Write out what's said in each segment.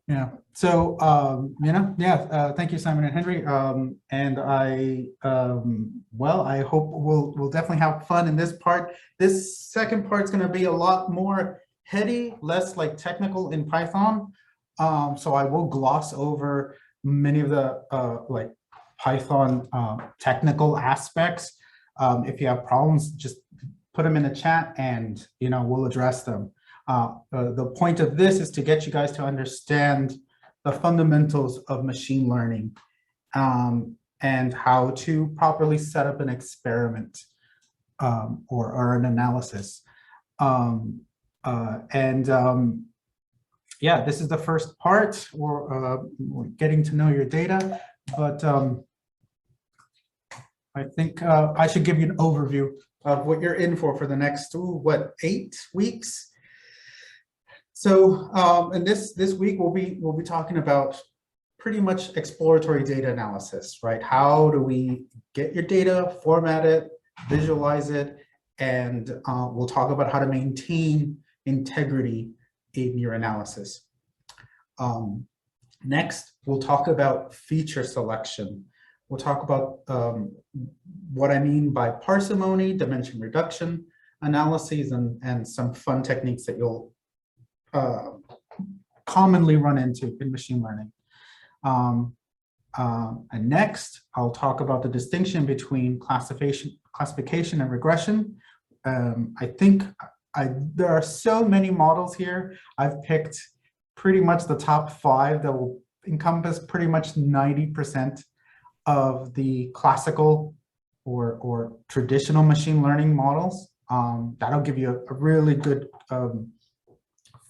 Yeah. So, thank you, Simon and Henry. Well, I hope we'll definitely have fun in this part. This second part is going to be a lot more heady, less like technical in Python. So I will gloss over many of the like Python technical aspects. If you have problems, just put them in the chat, and we'll address them. The point of this is to get you guys to understand the fundamentals of machine learning, and how to properly set up an experiment, or an analysis. Yeah, this is the first part. We're getting to know your data, but I think I should give you an overview of what you're in for the next, 8 weeks? So, and this week we'll be talking about pretty much exploratory data analysis, right? How do we get your data, format it, visualize it, and we'll talk about how to maintain integrity in your analysis. Next, we'll talk about feature selection. We'll talk about what I mean by parsimony, dimension reduction analyses, and some fun techniques that you'll commonly run into in machine learning. And next, I'll talk about the distinction between classification and regression. I think there are so many models here. I've picked pretty much the top 5 that will encompass pretty much 90% of the classical or traditional machine learning models. That'll give you a really good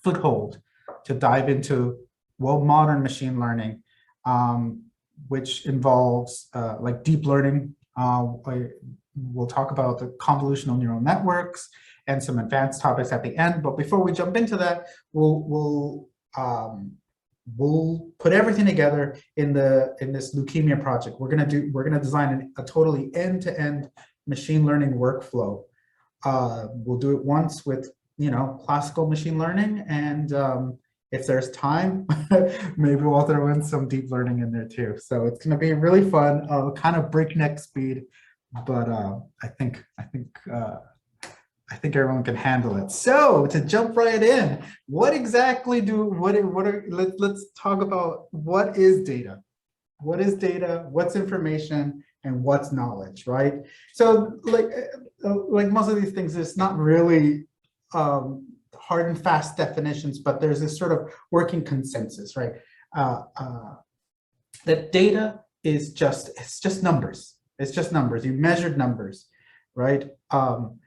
foothold to dive into, well, modern machine learning, which involves like deep learning. We'll talk about the convolutional neural networks and some advanced topics at the end. But before we jump into that, we'll put everything together in this leukemia project. We're gonna design a totally end-to-end machine learning workflow. We'll do it once with classical machine learning, and if there's time, maybe we'll throw in some deep learning in there too. So it's gonna be really fun, kind of breakneck speed, but I think everyone can handle it. So to jump right in, let's talk about what is data. What is data? What's information? And what's knowledge, right? So like most of these things, it's not really hard and fast definitions, but there's this sort of working consensus, right? That data is just numbers. It's just numbers. You measured numbers, right? And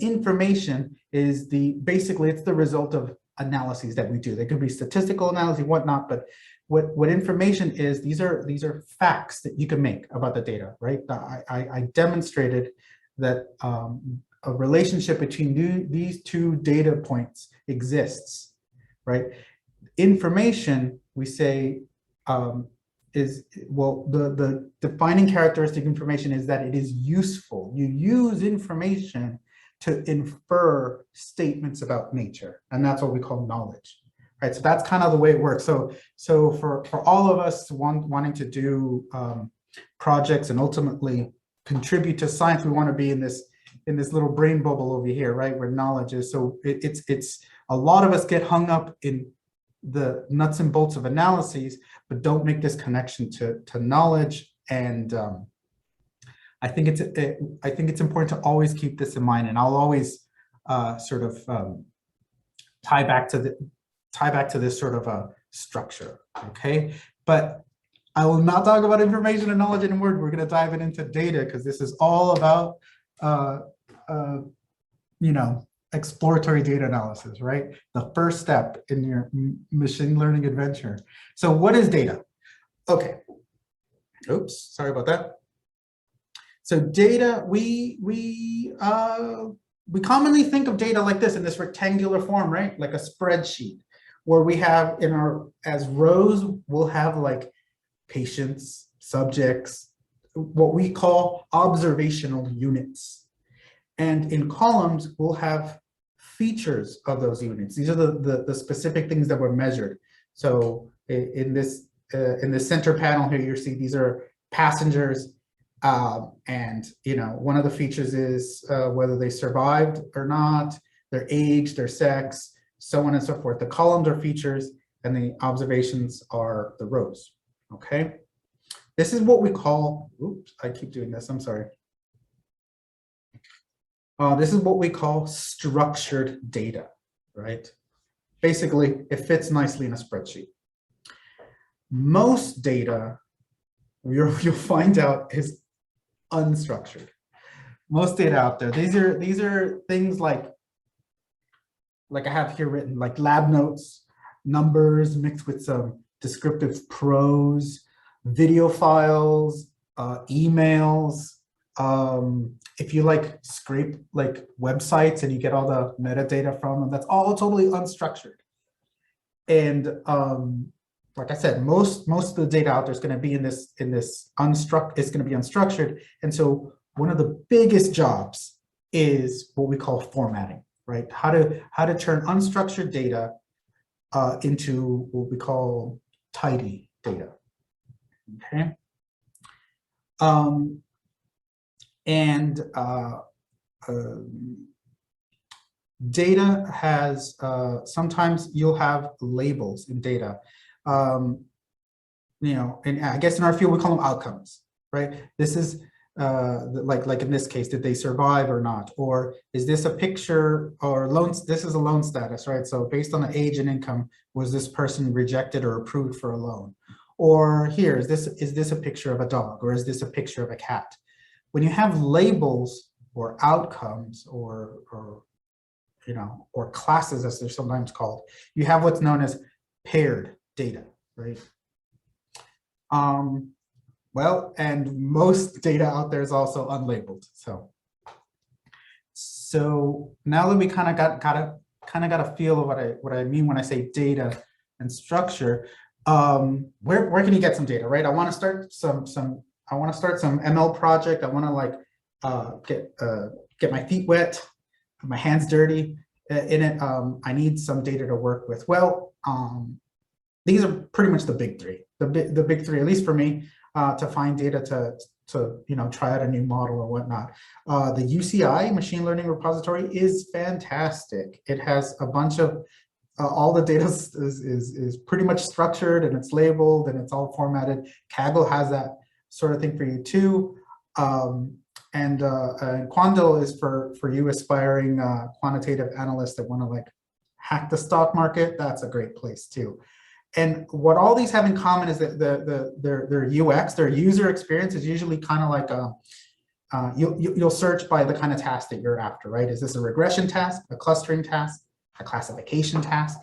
information is basically it's the result of analyses that we do. They could be statistical analysis, whatnot, but what information is, these are facts that you can make about the data, right? I demonstrated that a relationship between these 2 data points exists, right? Information, we say, the defining characteristic of information is that it is useful. You use information to infer statements about nature, and that's what we call knowledge, right? So that's kind of the way it works. So for all of us wanting to do projects and ultimately contribute to science, we want to be in this little brain bubble over here, right, where knowledge is. So it's a lot of us get hung up in the nuts and bolts of analyses, but don't make this connection to knowledge. And I think it's important to always keep this in mind. And I'll always sort of tie back to this sort of a structure, okay? But I will not talk about information and knowledge anymore. We're going to dive into data, because this is all about exploratory data analysis, right? The first step in your machine learning adventure. So what is data? Okay. Oops, sorry about that. So data, we commonly think of data like this, in this rectangular form, right? Like a spreadsheet, where we have as rows, we'll have like patients, subjects, what we call observational units. And in columns, we'll have features of those units. These are the specific things that were measured. So in this center panel here, you see these are passengers, and one of the features is whether they survived or not, their age, their sex, so on and so forth. The columns are features, and the observations are the rows. Okay, this is what we call. Oops, I keep doing this. I'm sorry. This is what we call structured data, right? Basically, it fits nicely in a spreadsheet. Most data you'll find out is unstructured. Most data out there. These are things like I have here written, like lab notes, numbers mixed with some descriptive prose, video files, emails. If you scrape websites and you get all the metadata from them, that's all totally unstructured. And like I said, most of the data out there is going to be in this unstructured. It's going to be unstructured. And so one of the biggest jobs is what we call formatting, right? How to turn unstructured data into what we call tidy data. Okay. Data has, sometimes you'll have labels in data. And I guess in our field, we call them outcomes, right? This is like in this case, did they survive or not? Or is this a picture or loans? This is a loan status, right? So based on the age and income, was this person rejected or approved for a loan? Or here, is this a picture of a dog, or is this a picture of a cat? When you have labels or outcomes or classes, as they're sometimes called, you have what's known as paired data, right? Well, and most data out there is also unlabeled. So now that we kind of got a feel of what I mean when I say data and structure, where can you get some data, right? I want to start some ML project. I want to get my feet wet, my hands dirty in it. I need some data to work with. Well, these are pretty much the big three. The big three, at least for me, to find data to try out a new model or whatnot. The UCI machine learning repository is fantastic. It has a bunch of all the data is pretty much structured, and it's labeled, and it's all formatted. Kaggle has that sort of thing for you too. And Quandl is for you aspiring quantitative analysts that want to hack the stock market. That's a great place too. And what all these have in common is that their UX, their user experience, is usually kind of like you'll search by the kind of task that you're after, right? Is this a regression task, a clustering task, a classification task?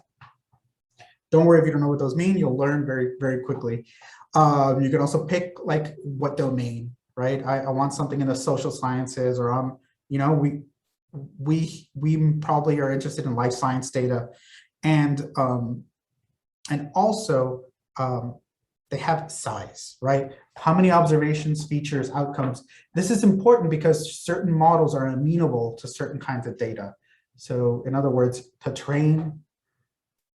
Don't worry if you don't know what those mean. You'll learn very, very quickly. You can also pick what domain, right? I want something in the social sciences, or we probably are interested in life science data, and also they have size, right? How many observations, features, outcomes? This is important because certain models are amenable to certain kinds of data. So in other words, to train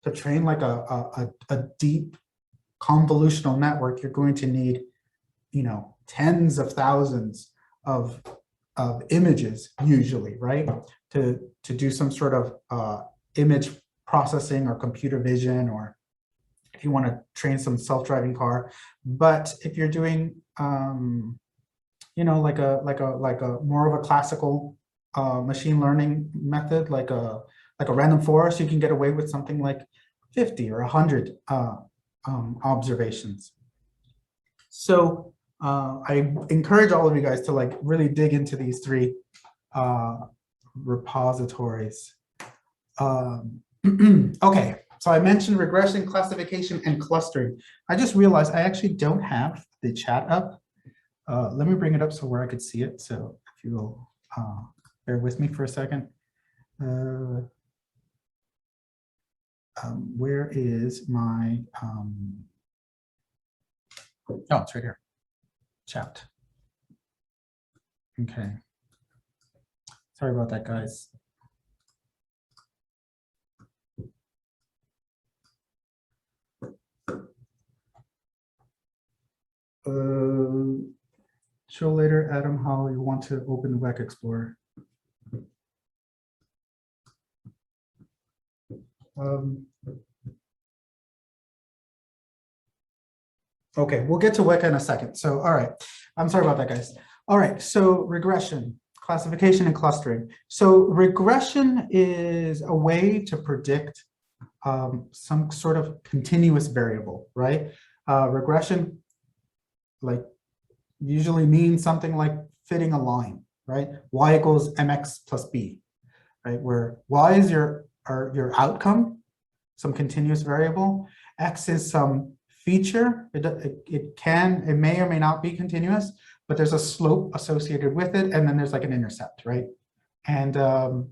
like a deep convolutional network, you're going to need, tens of thousands of images usually, right? To do some sort of image processing or computer vision, or if you want to train some self-driving car. But if you're doing, like a more of a classical machine learning method, like a random forest, you can get away with something like 50 or 100 observations. So I encourage all of you guys to really dig into these three repositories. Okay, so I mentioned regression, classification, and clustering. I just realized I actually don't have the chat up. Let me bring it up so where I could see it. So if you will bear with me for a second. Where is my, oh, it's right here, chat. Okay. Sorry about that, guys. show later, Adam, how you want to open the Weka Explorer. Okay, we'll get to Weka in a second. So, all right, I'm sorry about that, guys. All right, so regression, classification, and clustering. So regression is a way to predict some sort of continuous variable, right? Regression, like, usually means something like fitting a line, right? Y equals mx plus b, right? Where y is your outcome, some continuous variable. X is some feature. It may or may not be continuous, but there's a slope associated with it, and then there's like an intercept, right? And so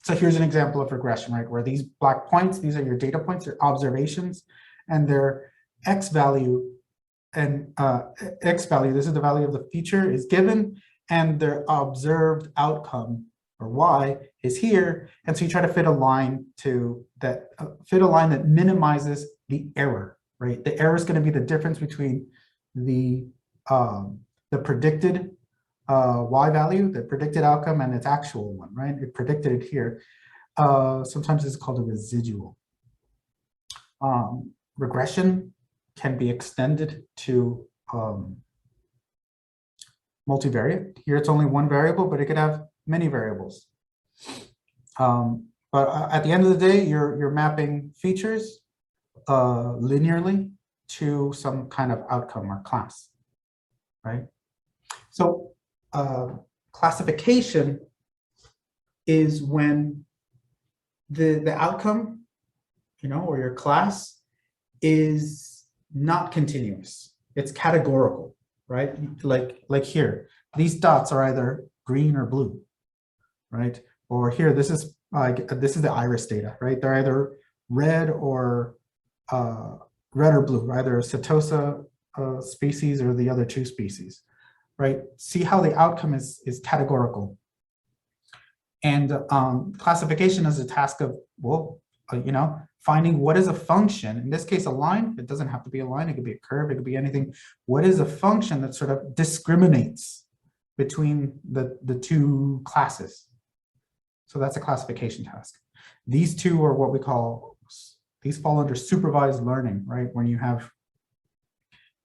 here's an example of regression, right? Where these black points, these are your data points, your observations, and their x value and x value, this is the value of the feature, is given, and their observed outcome, or y, is here. And so you try to fit a line to that, that minimizes the error, right? The error is going to be the difference between the predicted y value, the predicted outcome, and its actual one, right? It predicted it here. Sometimes it's called a residual. Regression can be extended to multivariate. Here it's only one variable, but it could have many variables. But at the end of the day, you're mapping features linearly to some kind of outcome or class, right? So classification is when the outcome, or your class is not continuous. It's categorical, right? Like here, these dots are either green or blue, right? Or here, this is the iris data, right? They're either red or blue, either Setosa species or the other two species, right? See how the outcome is categorical. And classification is a task of, well, finding what is a function. In this case, a line. It doesn't have to be a line. It could be a curve. It could be anything. What is a function that sort of discriminates between the two classes? So that's a classification task. These two are what we call, these fall under supervised learning, right? When you have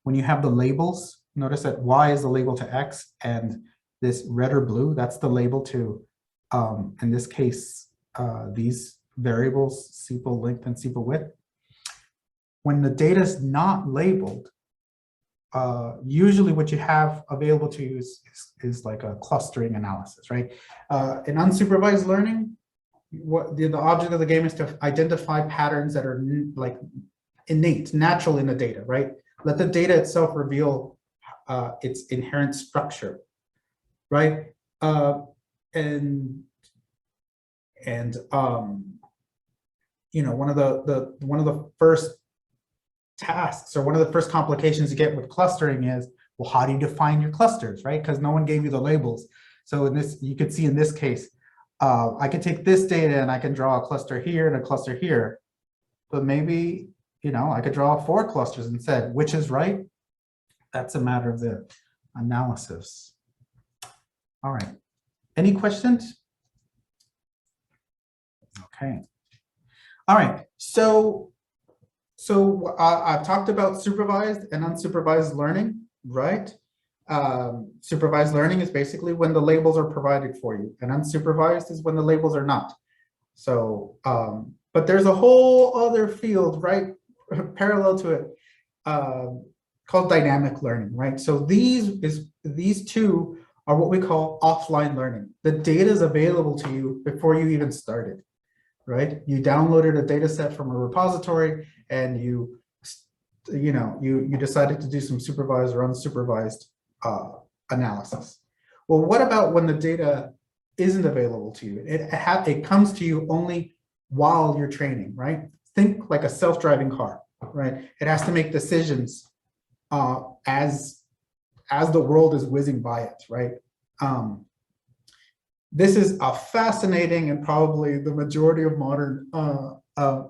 the labels, notice that Y is the label to X, and this red or blue, that's the label to, in this case, these variables, sepal length and sepal width. When the data is not labeled, usually what you have available to you is like a clustering analysis, right? In unsupervised learning, what the object of the game is to identify patterns that are like innate, natural in the data, right? Let the data itself reveal its inherent structure, right? One of the first tasks, or one of the first complications you get with clustering is, well, how do you define your clusters, right? Because no one gave you the labels. So in this, you could see in this case, I can take this data and I can draw a cluster here and a cluster here, but maybe, I could draw 4 clusters instead. Which is right? That's a matter of the analysis. All right. Any questions? Okay. All right. So I've talked about supervised and unsupervised learning, right? Supervised learning is basically when the labels are provided for you, and unsupervised is when the labels are not. So, but there's a whole other field, right, parallel to it, called dynamic learning, right? So these two are what we call offline learning. The data is available to you before you even started, right? You downloaded a data set from a repository, and you decided to do some supervised or unsupervised analysis. Well, what about when the data isn't available to you? It comes to you only while you're training, right? Think like a self-driving car, right? It has to make decisions as the world is whizzing by it, right? This is a fascinating, and probably the majority of modern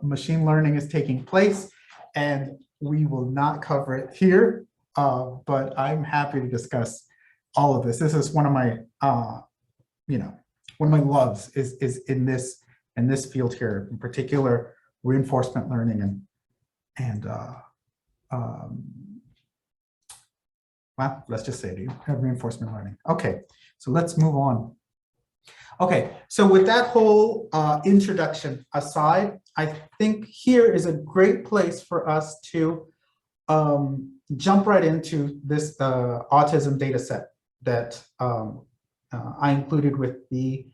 machine learning is taking place, and we will not cover it here, but I'm happy to discuss all of this. This is one of my, one of my loves is in this field here, in particular, reinforcement learning and well, let's just say reinforcement learning. Okay, so let's move on. Okay, so with that whole introduction aside, I think here is a great place for us to jump right into this autism data set that I included with the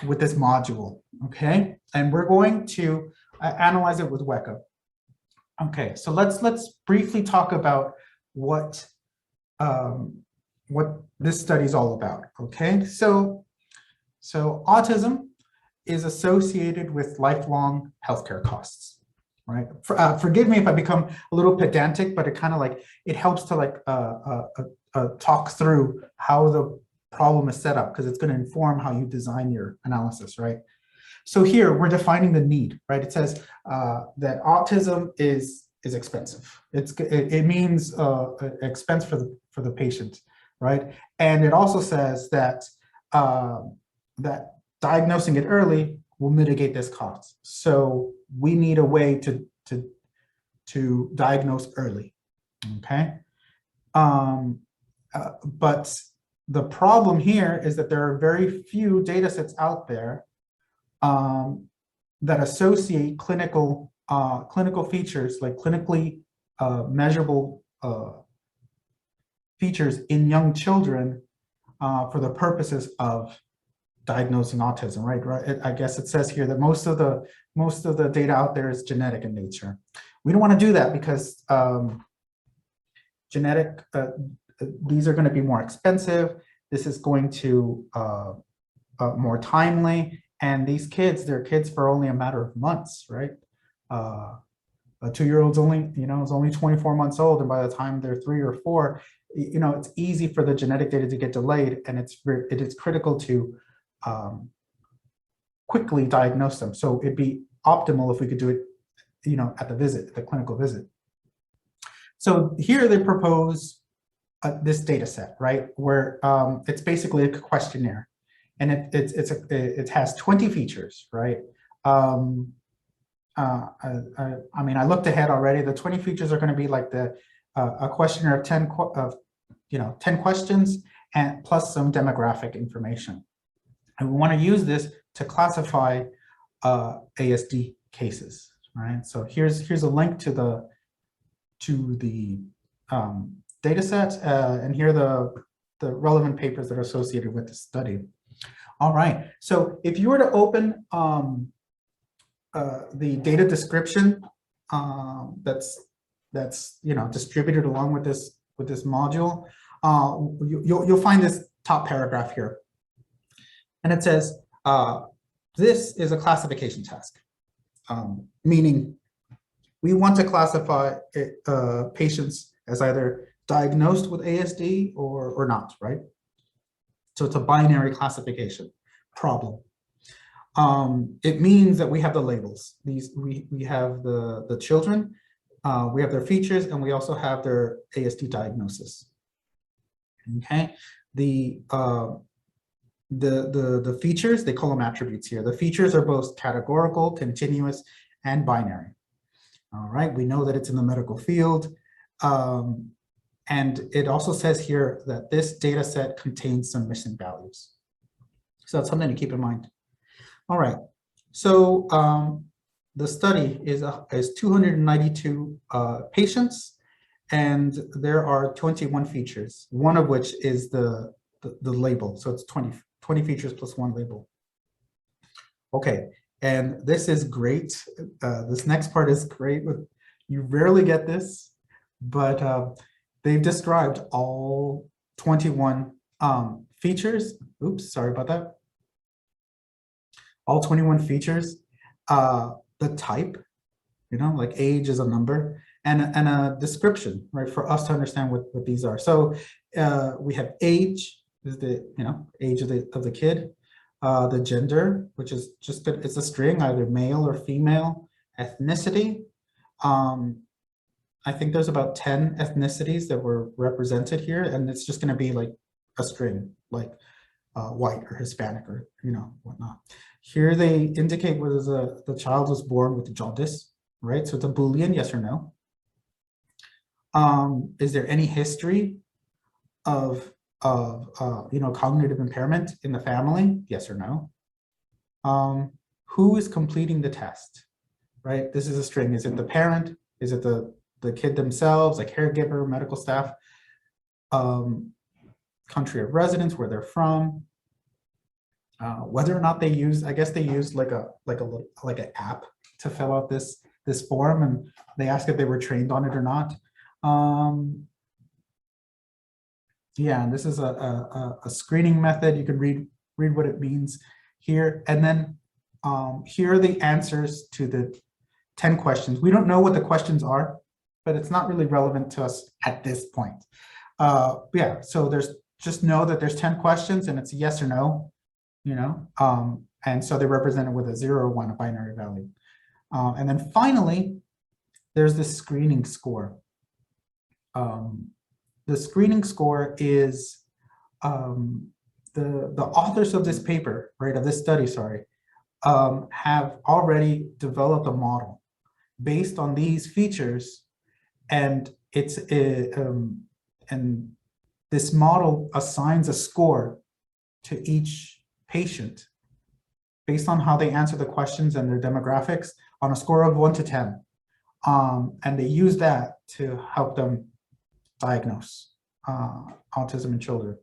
with this module, okay? And we're going to analyze it with Weka. Okay, so let's briefly talk about what this study is all about, okay? So autism is associated with lifelong healthcare costs, right? Forgive me if I become a little pedantic, but it kind of like, it helps to like talk through how the problem is set up, because it's going to inform how you design your analysis, right? So here we're defining the need, right? It says that autism is expensive. It means expense for the patient, right? And it also says that that diagnosing it early will mitigate this cost. So we need a way to diagnose early, okay? But the problem here is that there are very few data sets out there that associate clinical features, like clinically measurable features in young children for the purposes of diagnosing autism, right? I guess it says here that most of the data out there is genetic in nature. We don't want to do that because these are going to be more expensive. This is going to more timely, and these kids, they're kids for only a matter of months, right? A 2-year-old's only, is only 24 months old, and by the time they're 3 or 4, it's easy for the genetic data to get delayed, and it is critical to quickly diagnose them. So it'd be optimal if we could do it, at the clinical visit. So here they propose this data set, right, where it's basically a questionnaire, and it has 20 features, right? I mean, I looked ahead already. The 20 features are going to be like a questionnaire of 10 questions and plus some demographic information. And we want to use this to classify ASD cases, right? So here's a link to the data set, and here are the relevant papers that are associated with the study. All right, so if you were to open the data description that's distributed along with this module, you'll find this top paragraph here, and it says this is a classification task, meaning we want to classify patients as either diagnosed with ASD or not, right? So it's a binary classification problem. It means that we have the labels. We have the children, we have their features, and we also have their ASD diagnosis. Okay, the features, they call them attributes here. The features are both categorical, continuous, and binary. All right, we know that it's in the medical field. And it also says here that this data set contains some missing values. So that's something to keep in mind. All right, so the study is 292 patients, and there are 21 features, one of which is the label. So it's 20 features plus one label. Okay, and this is great. This next part is great. You rarely get this, but they've described all 21 features. Oops, sorry about that. All 21 features, the type, like age is a number, and a description, right, for us to understand what these are. So we have age, is the age of the kid, the gender, which is just it's a string, either male or female, ethnicity, I think there's about 10 ethnicities that were represented here, and it's just going to be like a string, like white or Hispanic or, whatnot. Here they indicate whether the child was born with jaundice, right? So it's a Boolean, yes or no. Is there any history of cognitive impairment in the family? Yes or no. Who is completing the test, right? This is a string. Is it the parent? Is it the kid themselves, like caregiver, medical staff? Country of residence, where they're from. Whether or not they use, I guess they use like an app to fill out this form, and they ask if they were trained on it or not. Yeah, and this is a screening method. You can read what it means here, and then here are the answers to the 10 questions. We don't know what the questions are, but it's not really relevant to us at this point. Yeah, so just know that there's 10 questions and it's yes or no, and so they're represented with a 0 or 1, a binary value. And then finally, there's the screening score. The screening score is the authors of this paper, right, of this study, sorry, have already developed a model based on these features, and and this model assigns a score to each patient based on how they answer the questions and their demographics on a score of 1 to 10. And they use that to help them diagnose autism in children.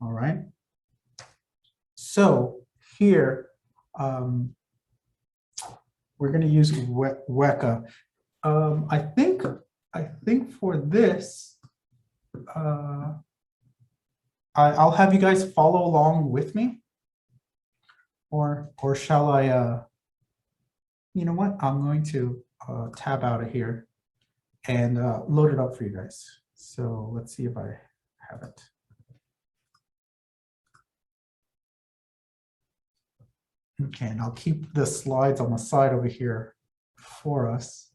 All right. So here, we're going to use Weka. I think for this, I'll have you guys follow along with me, or shall I? You know what? I'm going to tab out of here and load it up for you guys. So let's see if I have it. Okay, and I'll keep the slides on the side over here for us.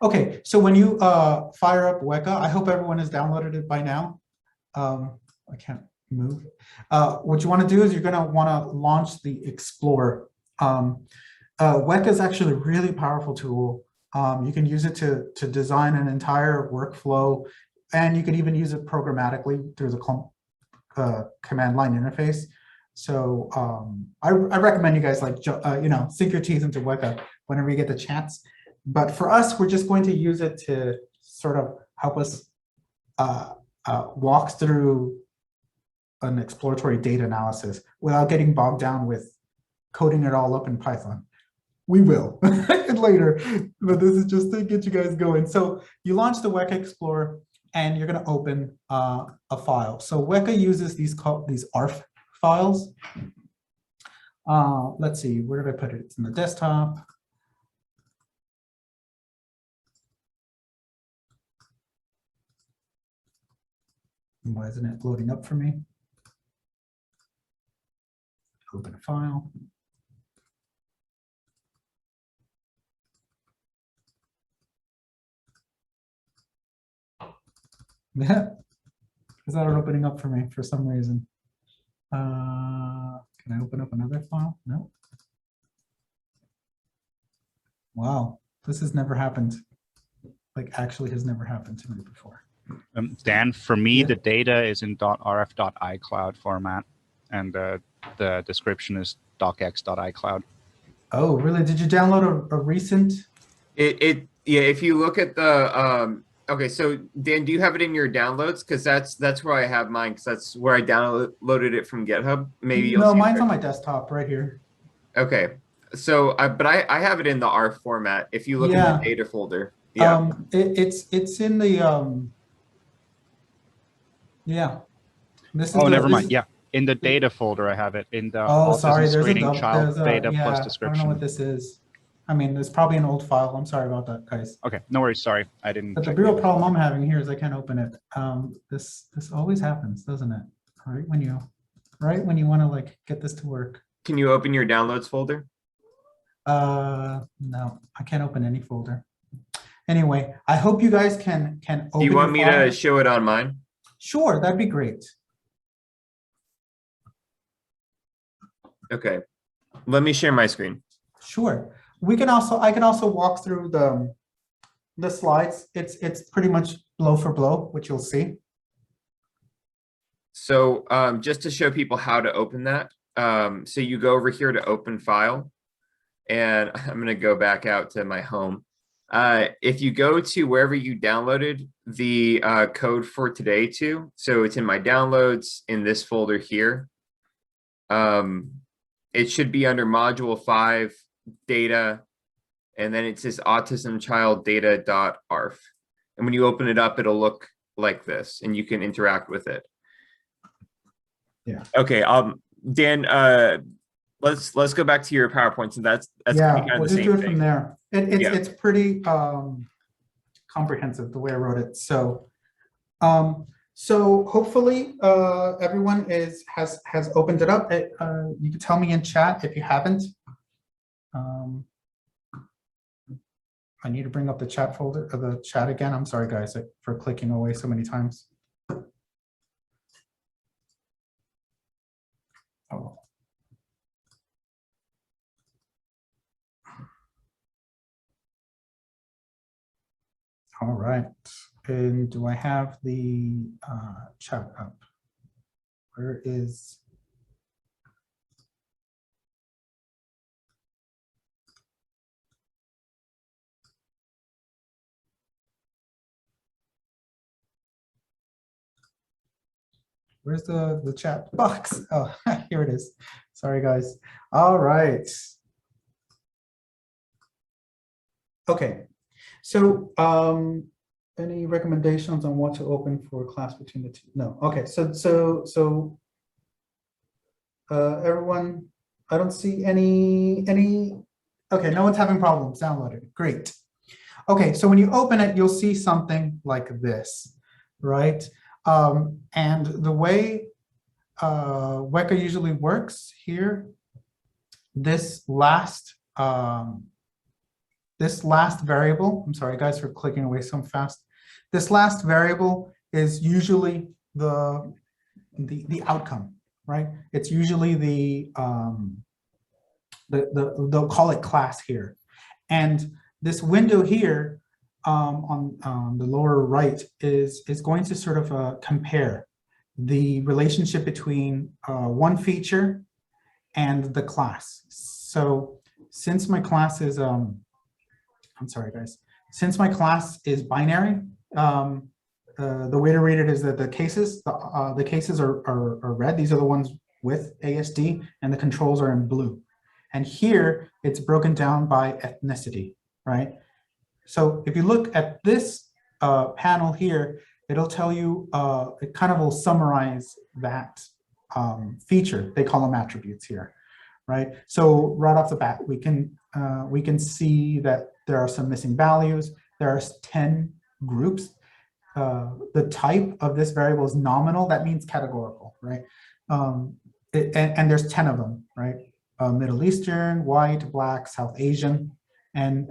Okay, so when you fire up Weka, I hope everyone has downloaded it by now. I can't move. What you want to do is you're going to want to launch the Explorer. Weka is actually a really powerful tool. You can use it to design an entire workflow, and you can even use it programmatically through the command line interface. So I recommend you guys sink your teeth into Weka whenever you get the chance. But for us, we're just going to use it to sort of help us walk through an exploratory data analysis without getting bogged down with coding it all up in Python. We will later, but this is just to get you guys going. So you launch the Weka Explorer, and you're going to open a file. So Weka uses these ARF files. Let's see, where did I put it? It's in the desktop. Why isn't it loading up for me? Open a file. Yeah, it's not opening up for me for some reason. Can I open up another file? No. Wow, this has never happened. Like, actually has never happened to me before. Dan, for me, the data is in .rf.icloud format, and the description is docx.icloud. Oh, really? Did you download a recent? Yeah, if you look at the okay, so Dan, do you have it in your downloads? Because that's where I have mine, because that's where I downloaded it from GitHub. Maybe you'll no, see mine's on my desktop right here. Okay, so but I have it in the R format. If you look in the data folder, yeah, it's in the yeah. This is never mind. Yeah, in the data folder, I have it in the sorry, autism there's screening child data plus I description. don't know what this is. I mean, it's probably an old file. I'm sorry about that, guys. Okay, no worries. Sorry, I didn't. But the real problem I'm having here is I can't open it. This always happens, doesn't it? Right when you want to like get this to work. Can you open your downloads folder? No, I can't open any folder. Anyway, I hope you guys can open. Do you want your me to file. show it on mine? Sure, that'd be great. Okay. Let me share my screen. Sure. I can also walk through the slides. It's pretty much blow for blow, which you'll see. So just to show people how to open that. So you go over here to open file, and I'm going to go back out to my home. If you go to wherever you downloaded the code for today to, so it's in my downloads in this folder here. It should be under module 5 data, and then it says autism child data.arf. And when you open it up, it'll look like this, and you can interact with it. Yeah. Okay. Dan, let's go back to your PowerPoints, and that's Yeah, kind of we'll the just same do it thing. from there. Yeah. It's pretty comprehensive the way I wrote it. So so hopefully everyone has opened it up. You can tell me in chat if you haven't. I need to bring up the chat folder, or the chat again. I'm sorry, guys, for clicking away so many times. Oh. All right. And do I have the chat up? Where is? Where's the chat box? Oh, here it is. Sorry, guys. All right. Okay. So any recommendations on what to open for class between the two? No. Okay. So everyone, I don't see any. Okay, no one's having problems downloading. Great. Okay, so when you open it, you'll see something like this, right? And the way Weka usually works here, this last variable, I'm sorry guys for clicking away so fast. This last variable is usually the outcome, right? It's usually they'll call it class here. And this window here on the lower right is going to sort of compare the relationship between one feature and the class. So since my class is, I'm sorry guys, since my class is binary, the way to read it is that the cases are red. These are the ones with ASD, and the controls are in blue. And here it's broken down by ethnicity, right? So if you look at this panel here, it'll tell you, it kind of will summarize that feature. They call them attributes here, right? So right off the bat, we can see that there are some missing values. There are 10 groups. The type of this variable is nominal. That means categorical, right? And there's 10 of them, right? Middle Eastern, white, black, South Asian, and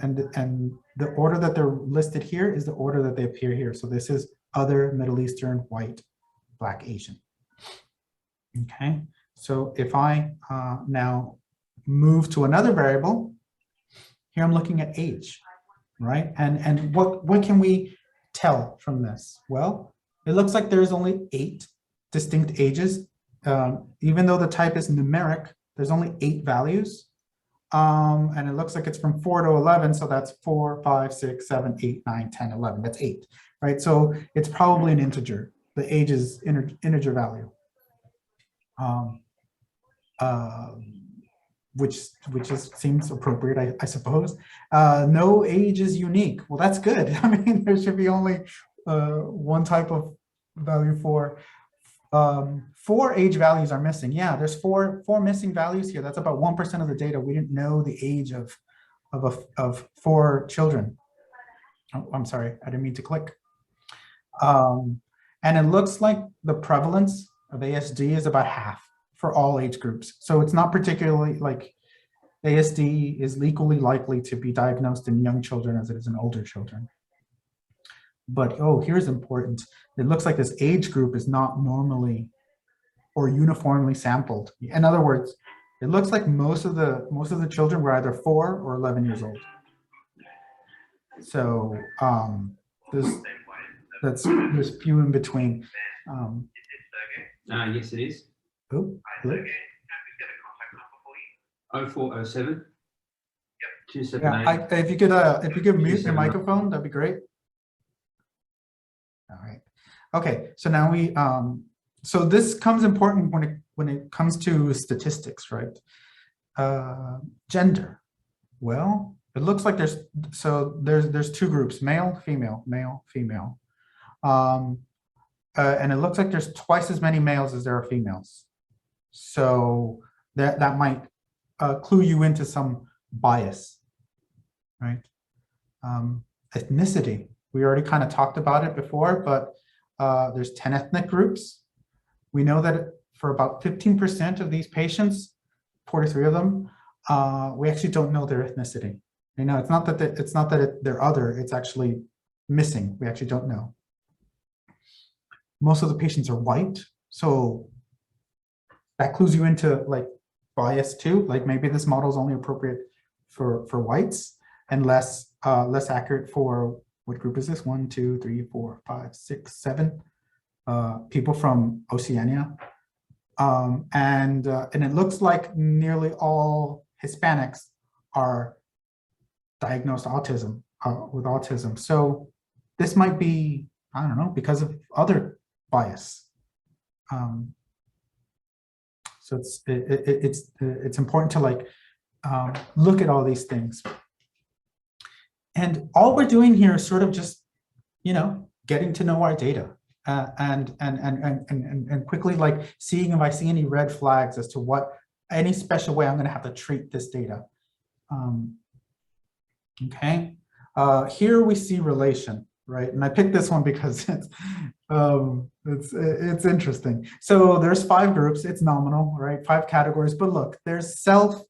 the order that they're listed here is the order that they appear here. So this is other Middle Eastern, white, black, Asian. Okay, so if I now move to another variable, here I'm looking at age, right? And what can we tell from this? Well, it looks like there's only 8 distinct ages. Even though the type is numeric, there's only 8 values. And it looks like it's from 4 to 11. So that's 4, 5, 6, 7, 8, 9, 10, 11. That's 8, right? So it's probably an integer. The age is integer value. Which seems appropriate, I suppose. No age is unique. Well, that's good. I mean, there should be only one type of value for 4 age values are missing. Yeah, there's four missing values here. That's about 1% of the data. We didn't know the age of 4 children. Oh, I'm sorry, I didn't mean to click. And it looks like the prevalence of ASD is about half for all age groups. So it's not particularly like ASD is equally likely to be diagnosed in young children as it is in older children. But, oh, here's important. It looks like this age group is not normally or uniformly sampled. In other words, it looks like most of the children were either 4 or 11 years old. So there's few in between. Yes, it is. Oh, hello? 0407. Yeah, 278. if you could mute your microphone, that'd be great. All right. Okay, so now we so this comes important when it comes to statistics, right? Gender. Well, it looks like there's two groups: male, female, male, female. And it looks like there's twice as many males as there are females. So that might clue you into some bias, right? Ethnicity. We already kind of talked about it before, but there's 10 ethnic groups. We know that for about 15% of these patients, 43 of them, we actually don't know their ethnicity. You know, it's not that they're other, it's actually missing. We actually don't know. Most of the patients are white, so that clues you into like bias too. Like maybe this model is only appropriate for whites and less accurate for, what group is this? 1, 2, 3, 4, 5, 6, 7 people from Oceania. And it looks like nearly all Hispanics are diagnosed with autism. So this might be, I don't know, because of other bias. So it's important to like look at all these things. And all we're doing here is sort of just, you know, getting to know our data and quickly like seeing if I see any red flags as to any special way I'm going to have to treat this data. Okay, here we see relation, right? And I picked this one because it's interesting. So there's 5 groups. It's nominal, right? 5 categories. But look, there's self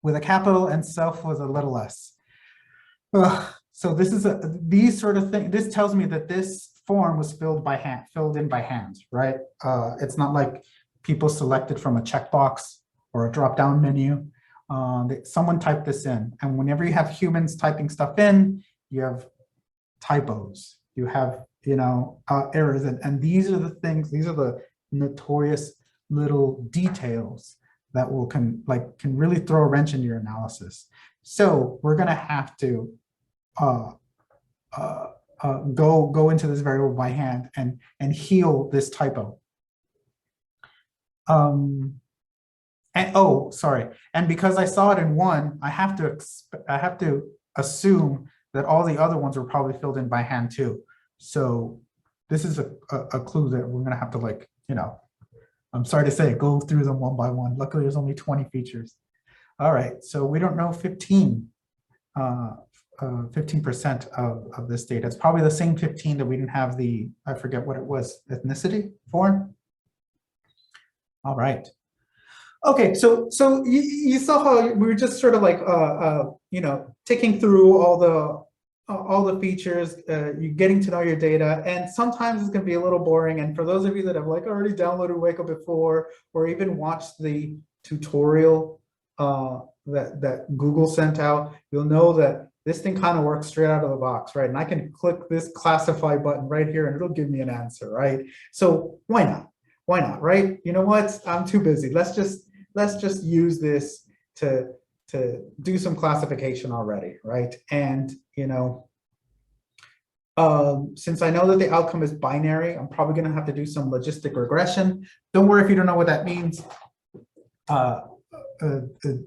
with a capital and self with a little s. So this is these sort of things. This tells me that this form was filled in by hand, right? It's not like people selected from a checkbox or a drop-down menu. Someone typed this in, and whenever you have humans typing stuff in, you have typos. You have, you know, errors, and these are the things. These are the notorious little details that can really throw a wrench into your analysis. So we're going to have to go into this variable by hand and heal this typo. And oh, sorry. And because I saw it in one, I have to assume that all the other ones were probably filled in by hand too. So this is a clue that we're going to have to, like, you know, I'm sorry to say, go through them one by one. Luckily, there's only 20 features. All right, so we don't know 15% of this data. It's probably the same 15 that we didn't have the, I forget what it was, ethnicity for. All right. Okay, so you saw how we were just sort of like you know, ticking through all the features, you getting to know your data, and sometimes it's going to be a little boring. And for those of you that have like already downloaded Weka before, or even watched the tutorial that Google sent out, you'll know that this thing kind of works straight out of the box, right? And I can click this classify button right here, and it'll give me an answer, right? So why not? Why not, right? You know what? I'm too busy. Let's just use this to do some classification already, right? And, you know, since I know that the outcome is binary, I'm probably going to have to do some logistic regression. Don't worry if you don't know what that means.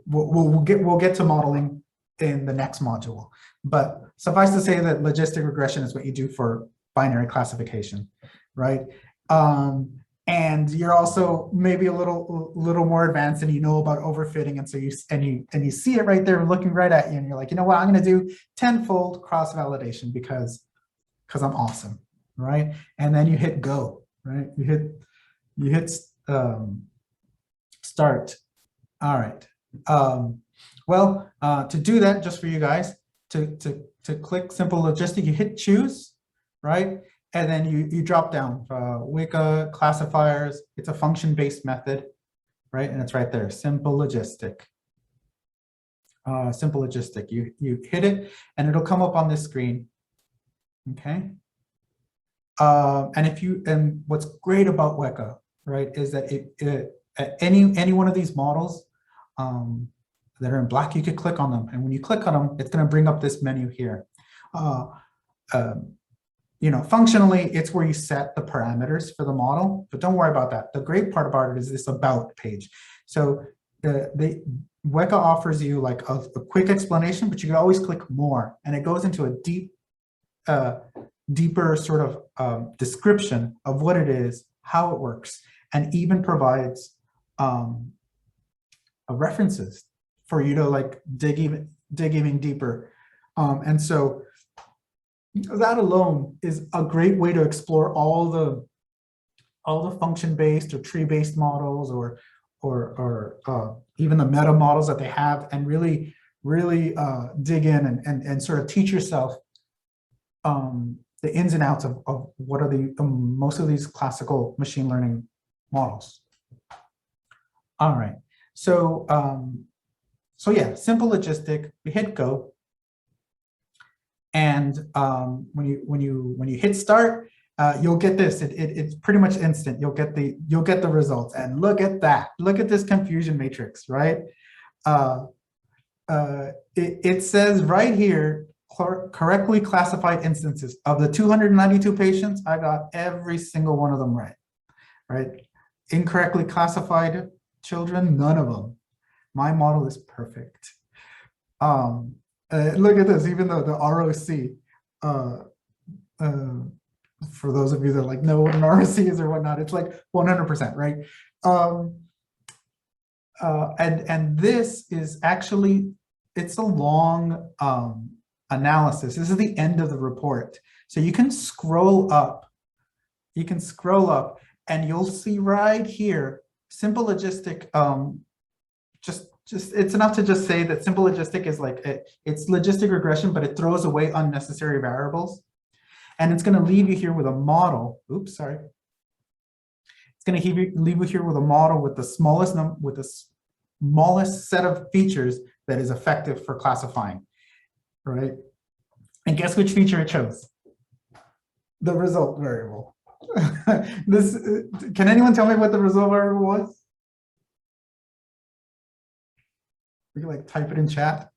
We'll get to modeling in the next module. But suffice to say that logistic regression is what you do for binary classification, right? And you're also maybe a little more advanced, and you know about overfitting, and so you see it right there looking right at you, and you're like, you know what, I'm going to do tenfold cross validation because I'm awesome, right? And then you hit go, right? You hit start. All right. Well, to do that, just for you guys, to click simple logistic, you hit choose, right? And then you drop down Weka classifiers. It's a function-based method, right? And it's right there, simple logistic. Simple logistic. You hit it, and it'll come up on this screen. Okay. And what's great about Weka, right, is that any one of these models that are in black, you could click on them, and when you click on them, it's going to bring up this menu here. You know, functionally, it's where you set the parameters for the model, but don't worry about that. The great part about it is this about page. So Weka offers you like a quick explanation, but you can always click more, and it goes into a deeper sort of description of what it is, how it works, and even provides references for you to like dig even deeper. And so that alone is a great way to explore all the function-based or tree-based models or even the meta models that they have, and really dig in and sort of teach yourself the ins and outs of what are the most of these classical machine learning models. All right, so yeah, simple logistic. We hit go, and when you hit start, you'll get this. It's pretty much instant. You'll get the results, and look at that. Look at this confusion matrix, right? It says right here, correctly classified instances. Of the 292 patients, I got every single one of them right? Incorrectly classified children, none of them. My model is perfect. Look at this, even though the ROC, for those of you that like know what an ROC is or whatnot, it's like 100%, right? And this is actually, it's a long analysis. This is the end of the report. So you can scroll up. You can scroll up and you'll see right here, simple logistic, just it's enough to just say that simple logistic is like, it's logistic regression, but it throws away unnecessary variables. And it's going to leave you here with a model. Oops, sorry. It's going to leave you here with a model with the smallest set of features that is effective for classifying, right? And guess which feature it chose? The result variable. Can anyone tell me what the result variable was? We can like type it in chat.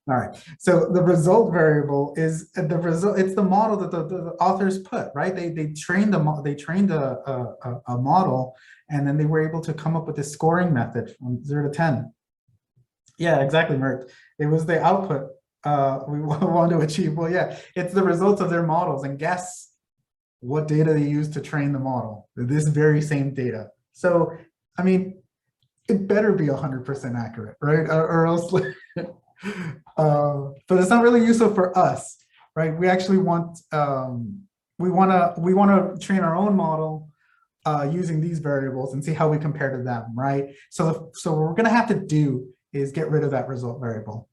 All right, so the result variable is the result. It's the model that the authors put, right? They trained a model, and then they were able to come up with this scoring method from 0 to 10. Yeah, exactly, Mert. It was the output we want to achieve. Well, yeah, it's the results of their models, and guess what data they used to train the model? This very same data. So, I mean, it better be 100% accurate, right? Or else. But it's not really useful for us, right? We actually want we want to train our own model using these variables and see how we compare to them, right? So what we're going to have to do is get rid of that result variable.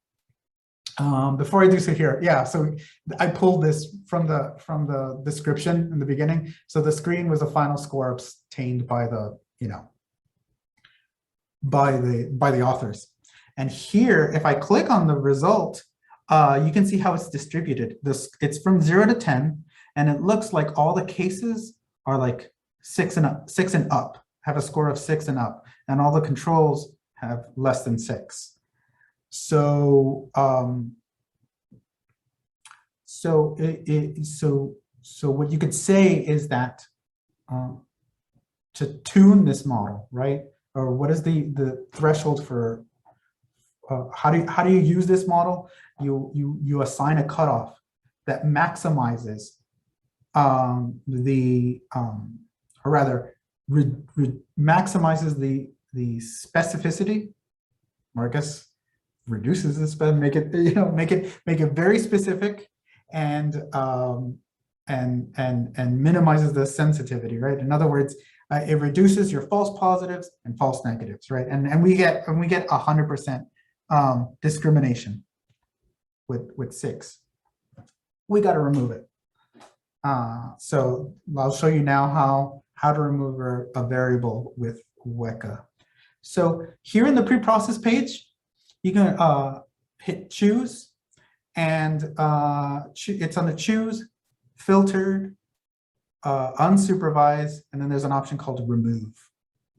Before I do so here, yeah. So I pulled this from the description in the beginning. So the screen was a final score obtained by the by the authors. And here, if I click on the result, you can see how it's distributed. It's from 0 to 10, and it looks like all the cases are like 6 and up, have a score of 6 and up, and all the controls have less than 6. So, so what you could say is that to tune this model, right? Or what is the threshold for how do you use this model? You assign a cutoff that maximizes maximizes the specificity, or I guess reduces the spec, make it very specific, and minimizes the sensitivity, right? In other words, It reduces your false positives and false negatives, right? And we get 100% discrimination with 6. We got to remove it. So I'll show you now how to remove a variable with Weka. So here in the pre-process page, you can hit choose, and it's on the choose, filtered, unsupervised, and then there's an option called remove.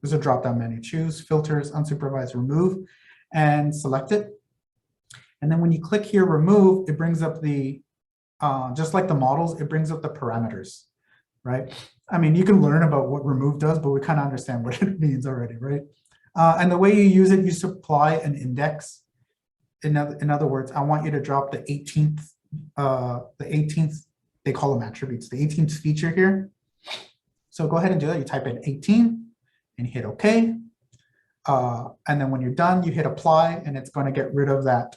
There's a drop-down menu: choose, filters, unsupervised, remove, and select it. And then when you click here, remove, it brings up the, just like the models, it brings up the parameters, right? I mean, you can learn about what remove does, but we kind of understand what it means already, right? And the way you use it, you supply an index. In other words, I want you to drop the 18th, they call them attributes, the 18th feature here. So go ahead and do that. You type in 18 and hit OK. And then when you're done, you hit apply, and it's going to get rid of that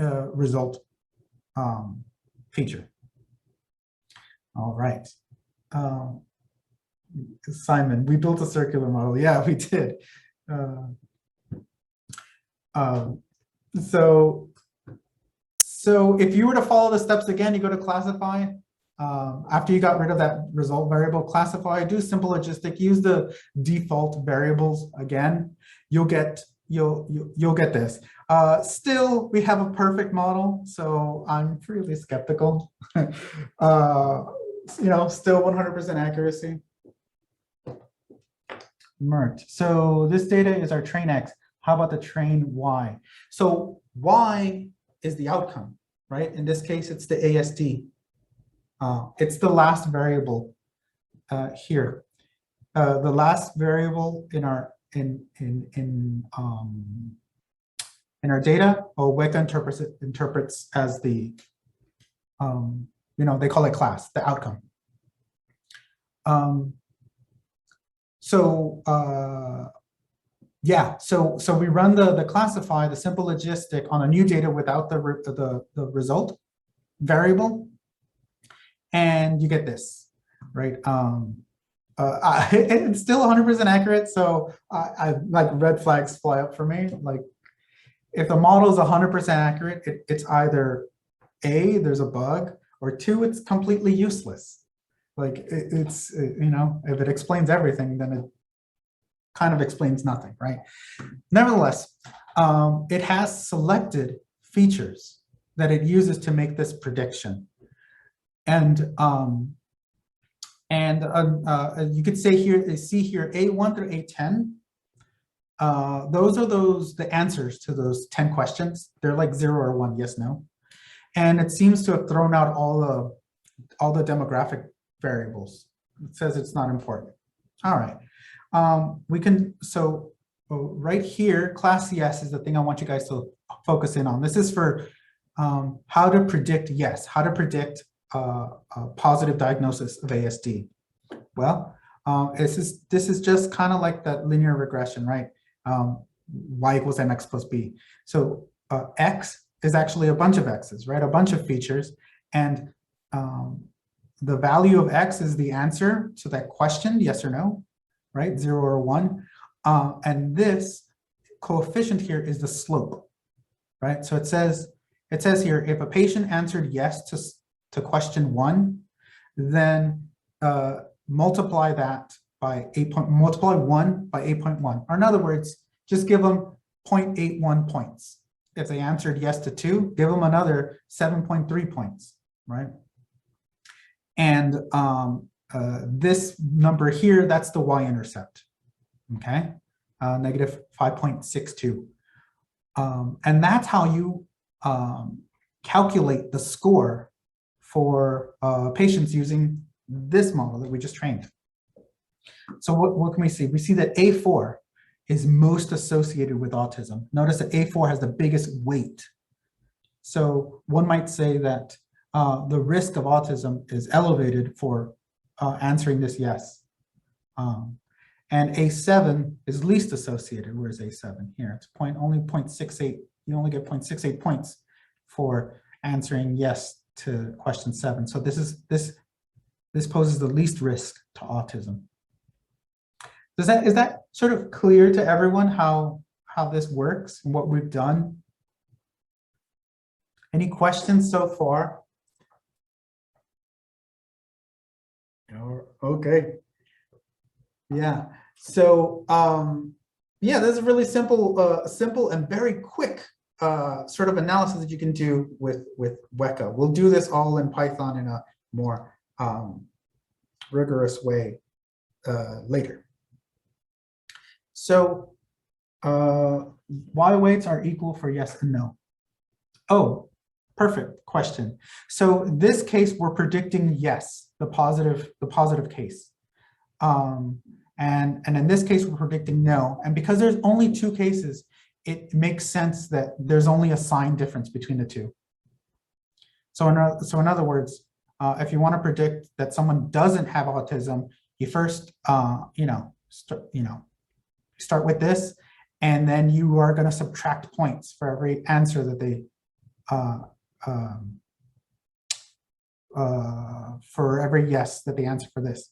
result feature. All right. Simon, we built a circular model. Yeah, we did. So if you were to follow the steps again, you go to classify. After you got rid of that result variable, classify, do simple logistic, use the default variables again. You'll get this. Still, we have a perfect model, so I'm really skeptical. Still 100% accuracy. Mert. So this data is our train X. How about the train Y? So Y is the outcome, right? In this case, it's the ASD. It's the last variable here. The last variable in our our data, Weka interprets as the they call it class, the outcome. So we run the classify, the simple logistic on a new data without the result variable, and you get this, right? It's still 100% accurate, so I like red flags fly up for me. Like, if the model is 100% accurate, it's either A, there's a bug, or 2, it's completely useless. Like, if it explains everything, then it kind of explains nothing, right? Nevertheless, it has selected features that it uses to make this prediction. And you could see here A1 through A10. Those are the answers to those 10 questions. They're like 0 or 1, yes, no. And it seems to have thrown out all the demographic variables. It says it's not important. All right. Right here, class yes is the thing I want you guys to focus in on. This is for how to predict yes, how to predict a positive diagnosis of ASD. Well, this is just kind of like that linear regression, right? Y equals mx plus b. So x is actually a bunch of x's, right? A bunch of features, and the value of x is the answer to that question, yes or no, right? 0 or 1. And this coefficient here is the slope, right? So it says here, if a patient answered yes to question 1, then multiply that by multiply 1 by 8.1. Or in other words, just give them 0.81 points. If they answered yes to 2, give them another 7.3 points, right? And this number here, that's the y-intercept, okay? Negative 5.62. And that's how you calculate the score for patients using this model that we just trained. So what can we see? We see that A4 is most associated with autism. Notice that A4 has the biggest weight. So one might say that the risk of autism is elevated for answering this yes. And A7 is least associated. Where's A7? Here, it's only 0.68. You only get 0.68 points for answering yes to question 7. So this poses the least risk to autism. is that sort of clear to everyone how this works and what we've done? Any questions so far? Okay. Yeah. So yeah, this is a really simple and very quick sort of analysis that you can do with Weka. We'll do this all in Python in a more rigorous way later. So why weights are equal for yes and no? Oh, perfect question. So this case, we're predicting yes, the positive case. And in this case, we're predicting no. And because there's only two cases, it makes sense that there's only a sign difference between the two. So in other words, if you want to predict that someone doesn't have autism, you first, start with this, and then you are going to subtract points for every answer that they, for every yes that they answer for this.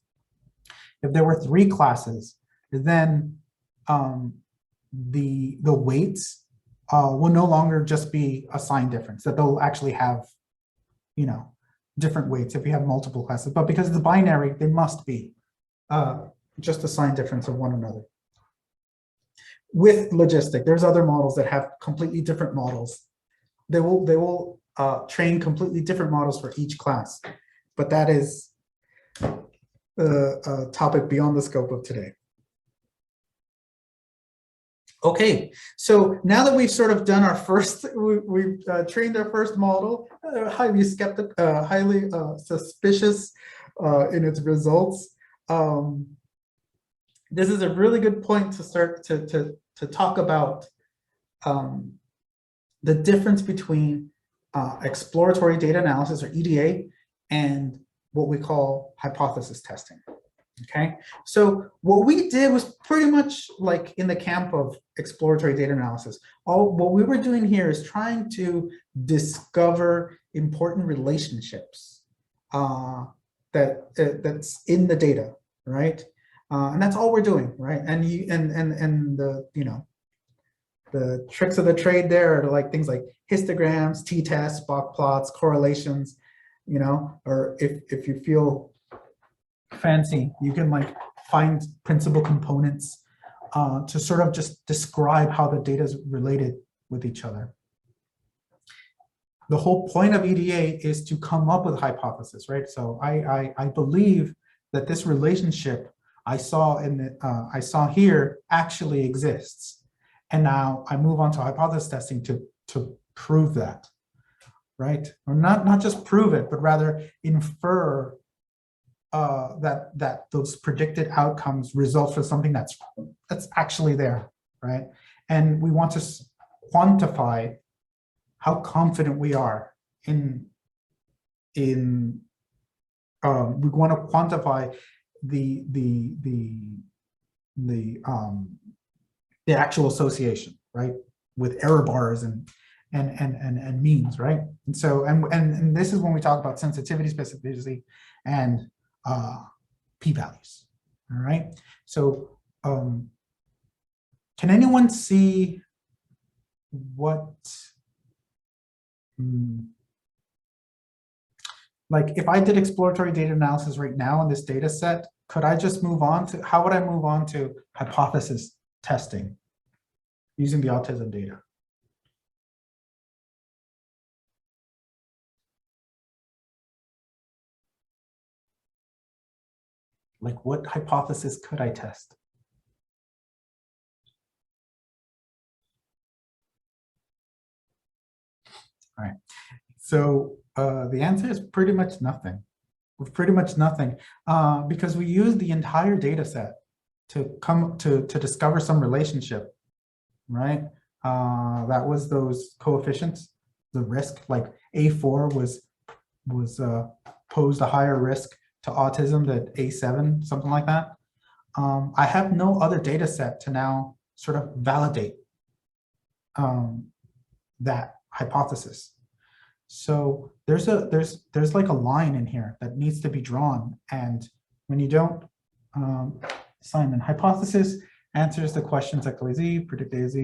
If there were 3 classes, then the weights will no longer just be a sign difference, that they'll actually have, different weights if you have multiple classes. But because it's binary, they must be just a sign difference of one another. With logistic, there's other models that have completely different models. They will train completely different models for each class, but that is a topic beyond the scope of today. Okay, so now that we've sort of done our first, we've trained our first model, highly skeptical, highly suspicious in its results. This is a really good point to start to talk about the difference between exploratory data analysis, or EDA, and what we call hypothesis testing. Okay, so what we did was pretty much like in the camp of exploratory data analysis. What we were doing here is trying to discover important relationships that's in the data, right? And that's all we're doing, right? And the tricks of the trade there are like things like histograms, t-tests, Bach plots, correlations, or if you feel fancy, you can like find principal components to sort of just describe how the data is related with each other. The whole point of EDA is to come up with a hypothesis, right? So I believe that this relationship I saw here actually exists, and now I move on to hypothesis testing to prove that, right? Or not just prove it, but rather infer that those predicted outcomes result for something that's actually there, right? And we want to quantify how confident we are in we want to quantify the actual association, right, with error bars and means, right? And so and this is when we talk about sensitivity, specificity, and p-values. All right, so can anyone see what like if I did exploratory data analysis right now in this data set, could I just move on to, how would I move on to hypothesis testing using the autism data? Like what hypothesis could I test? All right, so the answer is pretty much nothing. Pretty much nothing, because we use the entire data set to come to discover some relationship, right? That was those coefficients, the risk, like A4 was posed a higher risk to autism than A7, something like that. I have no other data set to now sort of validate that hypothesis. So there's like a line in here that needs to be drawn, and when you don't assignment. Hypothesis answers the questions like Z, predict AZ,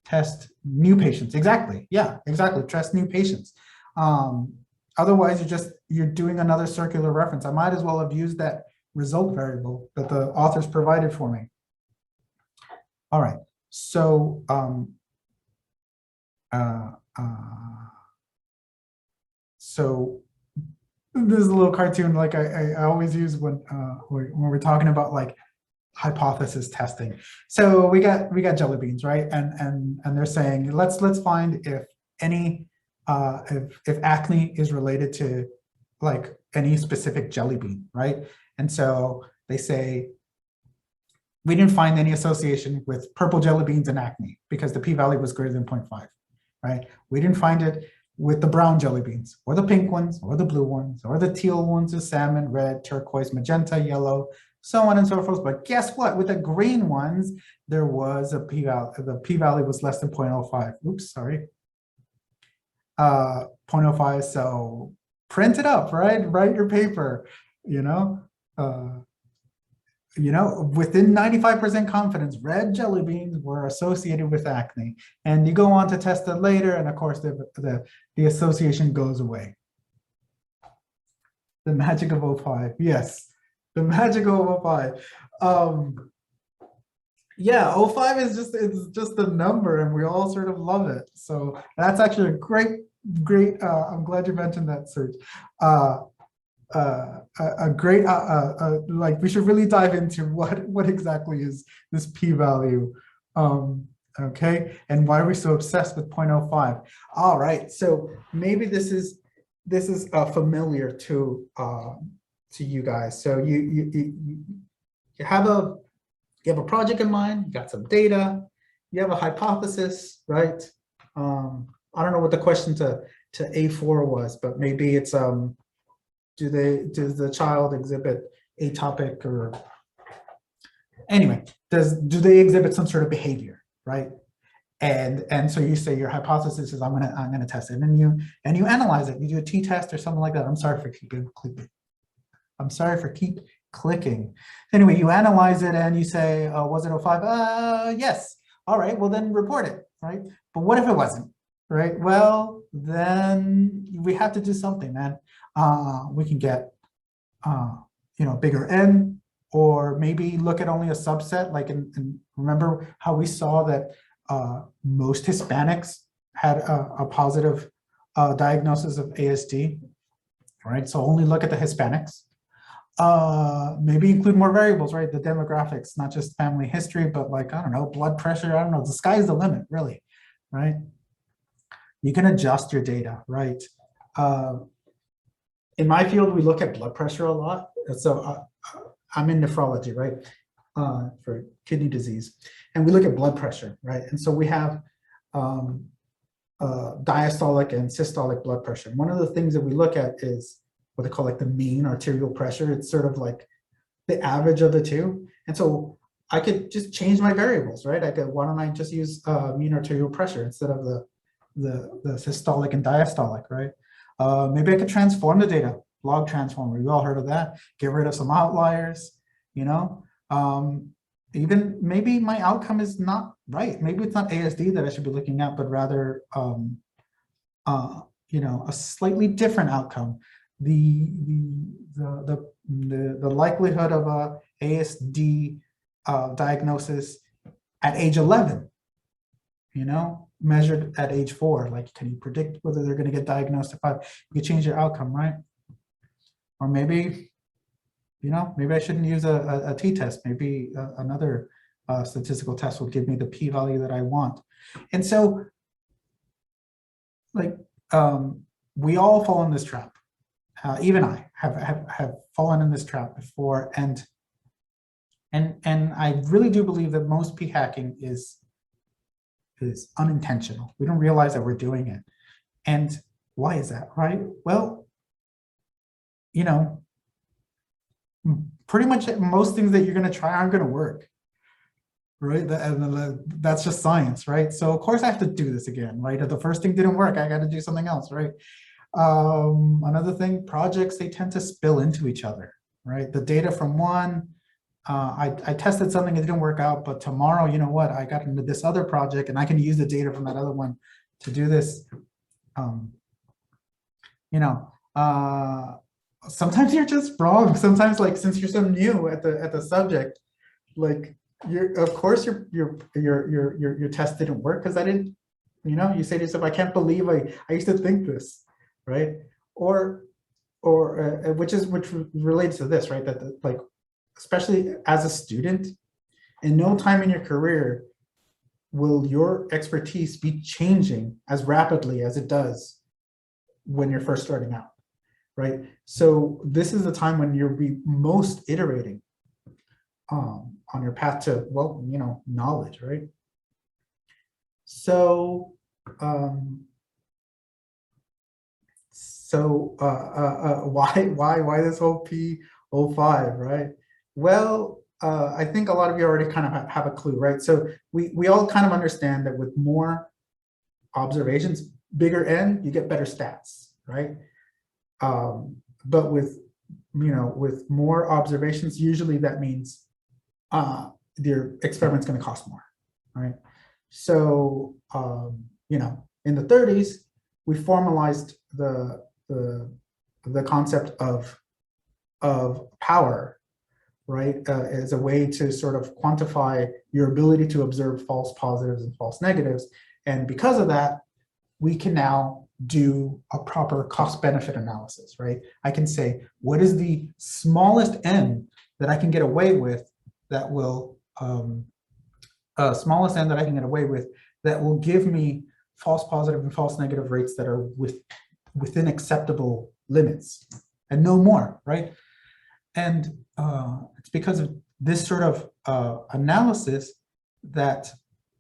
test new patients. Exactly. Yeah, exactly. Test new patients. Otherwise, you're doing another circular reference. I might as well have used that result variable that the authors provided for me. All right. So so this is a little cartoon like I always use when we're talking about like hypothesis testing. So we got jelly beans, right? And they're saying let's find if any if acne is related to like any specific jelly bean, right? And so they say we didn't find any association with purple jelly beans and acne because the p-value was greater than 0.5, right? We didn't find it with the brown jelly beans or the pink ones or the blue ones or the teal ones, the salmon, red, turquoise, magenta, yellow, so on and so forth. But guess what? With the green ones, there was a p-value. The p-value was less than 0.05. Oops, sorry. 0.05. So print it up, right? Write your paper, within 95% confidence, red jelly beans were associated with acne. And you go on to test it later, and of course, the association goes away. The magic of 05. Yes, the magic of 05. Yeah, 05 is just a number, and we all sort of love it. So that's actually a great. I'm glad you mentioned that, Serge. A great like we should really dive into what exactly is this p-value, okay, and why are we so obsessed with 0.05? All right, so maybe this is familiar to you guys. So you have a project in mind, you got some data, you have a hypothesis, right? I don't know what the question to A4 was, but maybe it's does the child exhibit atopic or anyway, do they exhibit some sort of behavior, right? And so you say your hypothesis is I'm gonna test it, and you analyze it. You do a t-test or something like that. I'm sorry for keep clicking. Anyway, you analyze it and you say, was it 05? Yes. All right, well then report it, right? But what if it wasn't, right? Well, then we have to do something, man. We can get, bigger N, or maybe look at only a subset. Like, and remember how we saw that most Hispanics had a positive diagnosis of ASD, right? So only look at the Hispanics. Maybe include more variables, right? The demographics, not just family history, but like, I don't know, blood pressure. I don't know, the sky's the limit, really, right? You can adjust your data, right? In my field, we look at blood pressure a lot. So I'm in nephrology, right? For kidney disease. And we look at blood pressure, right? And so we have diastolic and systolic blood pressure. One of the things that we look at is what they call like the mean arterial pressure. It's sort of like the average of the two. And so I could just change my variables, right? Why don't I just use mean arterial pressure instead of the systolic and diastolic, right? Maybe I could transform the data, log transform. We've all heard of that. Get rid of some outliers, even maybe my outcome is not right. Maybe it's not ASD that I should be looking at, but rather, a slightly different outcome. The likelihood of a ASD diagnosis at age 11, measured at age 4. Like, can you predict whether they're going to get diagnosed at 5? You can change your outcome, right? Or maybe, maybe I shouldn't use a t-test. Maybe another statistical test will give me the p-value that I want. And so, like, we all fall in this trap. Even I have fallen in this trap before, and I really do believe that most p-hacking is unintentional. We don't realize that we're doing it. And why is that, right? Well, pretty much most things that you're going to try aren't going to work, right? That's just science, right? So of course I have to do this again, right? If the first thing didn't work, I got to do something else, right? Another thing, projects, they tend to spill into each other, right? The data from one I tested something, it didn't work out, but tomorrow, you know what, I got into this other project and I can use the data from that other one to do this. You know, sometimes you're just wrong. Sometimes, like, since you're so new at the subject, like, of course your test didn't work because I didn't, you know, you say to yourself, I can't believe I used to think this, right? Or which relates to this, right? That like, especially as a student, in no time in your career will your expertise be changing as rapidly as it does when you're first starting out, right? So this is the time when you'll be most iterating on your path to, well, you know, knowledge, right? So why this whole P05, right? Well, I think a lot of you already kind of have a clue, right? So we all kind of understand that with more observations, bigger N, you get better stats, right? But with, you know, with more observations, usually that means your experiment's going to cost more, right? So, you know, in the 30s, we formalized the concept of power, right, as a way to sort of quantify your ability to observe false positives and false negatives. And because of that, we can now do a proper cost-benefit analysis, right? I can say, what is the smallest N that I can get away with that will, smallest N that I can get away with that will give me false positive and false negative rates that are within acceptable limits and no more, right? And it's because of this sort of analysis that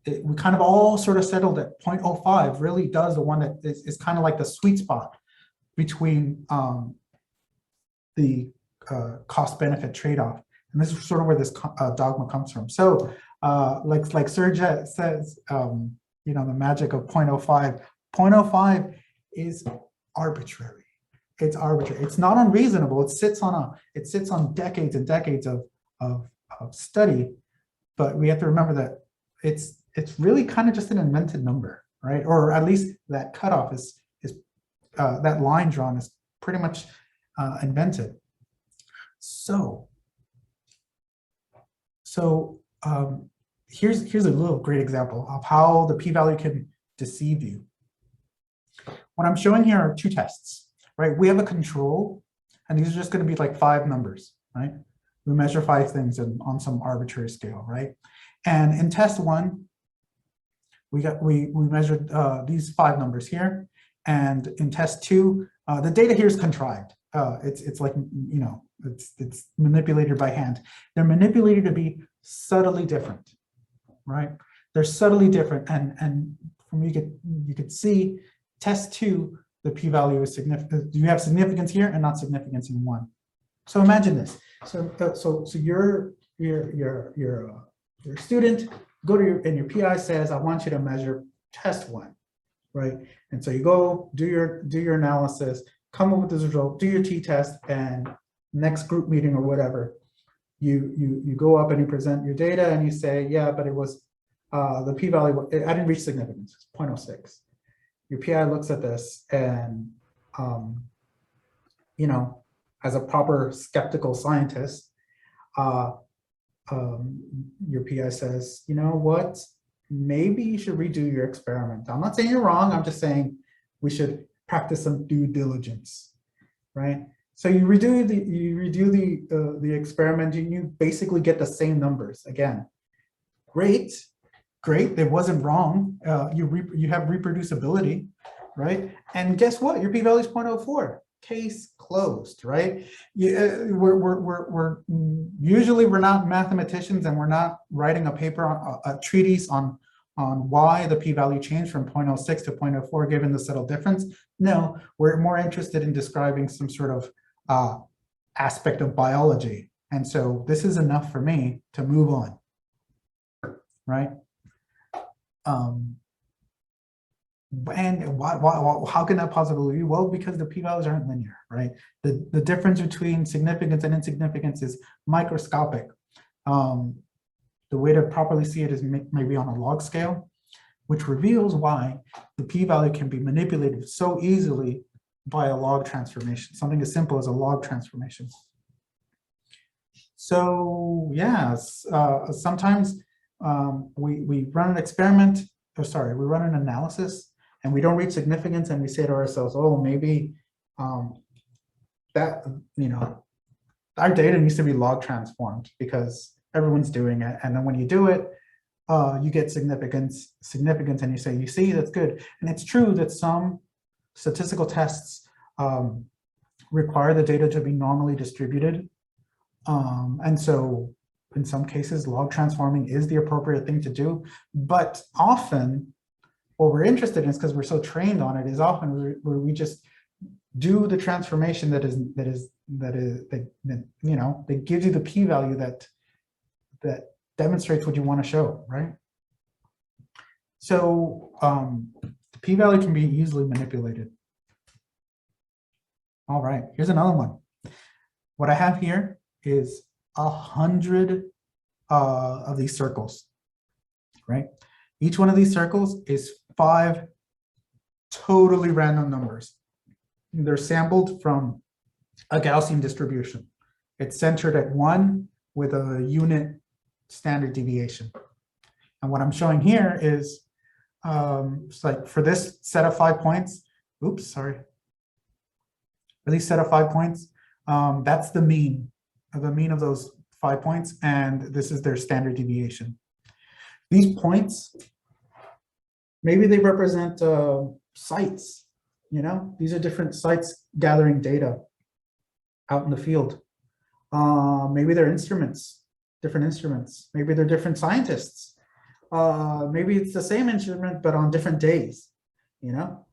we kind of all sort of settled that 0.05 really does the one that is kind of like the sweet spot between the cost-benefit trade-off. And this is sort of where this dogma comes from. So like Serge says, you know, the magic of 0.05. 0.05 is arbitrary. It's arbitrary. It's not unreasonable. It sits on decades and decades of study, but we have to remember that it's really kind of just an invented number, right? Or at least that cutoff is that line drawn is pretty much invented. So here's a little great example of how the p-value can deceive you. What I'm showing here are two tests, right? We have a control, and these are just going to be like 5 numbers, right? We measure 5 things on some arbitrary scale, right? And in test 1, we measured these 5 numbers here, and in test 2, the data here is contrived. It's like, you know, it's manipulated by hand. They're manipulated to be subtly different, right? They're subtly different, and from you could see test 2, the p-value is significant. You have significance here and not significance in 1. So imagine this. So you're a student. Go to and your PI says, I want you to measure test 1, right? And so you go do your analysis, come up with this result, do your t-test, and next group meeting or whatever, you go up and you present your data and you say, yeah, but it was the p-value, I didn't reach significance, it's 0.06. Your PI looks at this and, you know, as a proper skeptical scientist, your PI says, you know what, maybe you should redo your experiment. I'm not saying you're wrong, I'm just saying we should practice some due diligence, right? So you redo the experiment and you basically get the same numbers again. Great, it wasn't wrong. You have reproducibility, right? And guess what? Your p-value is 0.04. Case closed, right? We're usually we're not mathematicians and we're not writing a paper, a treatise on why the p-value changed from 0.06 to 0.04 given the subtle difference. No, we're more interested in describing some sort of aspect of biology. And so this is enough for me to move on, right? And how can that possibly be? Well, because the p-values aren't linear, right? The difference between significance and insignificance is microscopic. The way to properly see it is maybe on a log scale, which reveals why the p-value can be manipulated so easily by a log transformation, something as simple as a log transformation. So yes, sometimes we run an experiment, or sorry, we run an analysis and we don't reach significance, and we say to ourselves, oh, maybe that, you know, our data needs to be log transformed because everyone's doing it. And then when you do it, you get significance, and you say, you see, that's good. And it's true that some statistical tests require the data to be normally distributed. And so in some cases, log transforming is the appropriate thing to do. But often what we're interested in is, because we're so trained on it, is often where we just do the transformation that you know, that gives you the p-value that demonstrates what you want to show, right? So the p-value can be easily manipulated. All right, here's another one. What I have here is 100 of these circles, right? Each one of these circles is 5 totally random numbers. They're sampled from a Gaussian distribution. It's centered at 1 with a unit standard deviation. And what I'm showing here is, it's like for this set of 5 points, oops, sorry. For these set of 5 points, that's the mean of those 5 points, and this is their standard deviation. These points, maybe they represent sites, you know? These are different sites gathering data out in the field. Maybe they're instruments, different instruments. Maybe they're different scientists. Maybe it's the same instrument, but on different days, you know?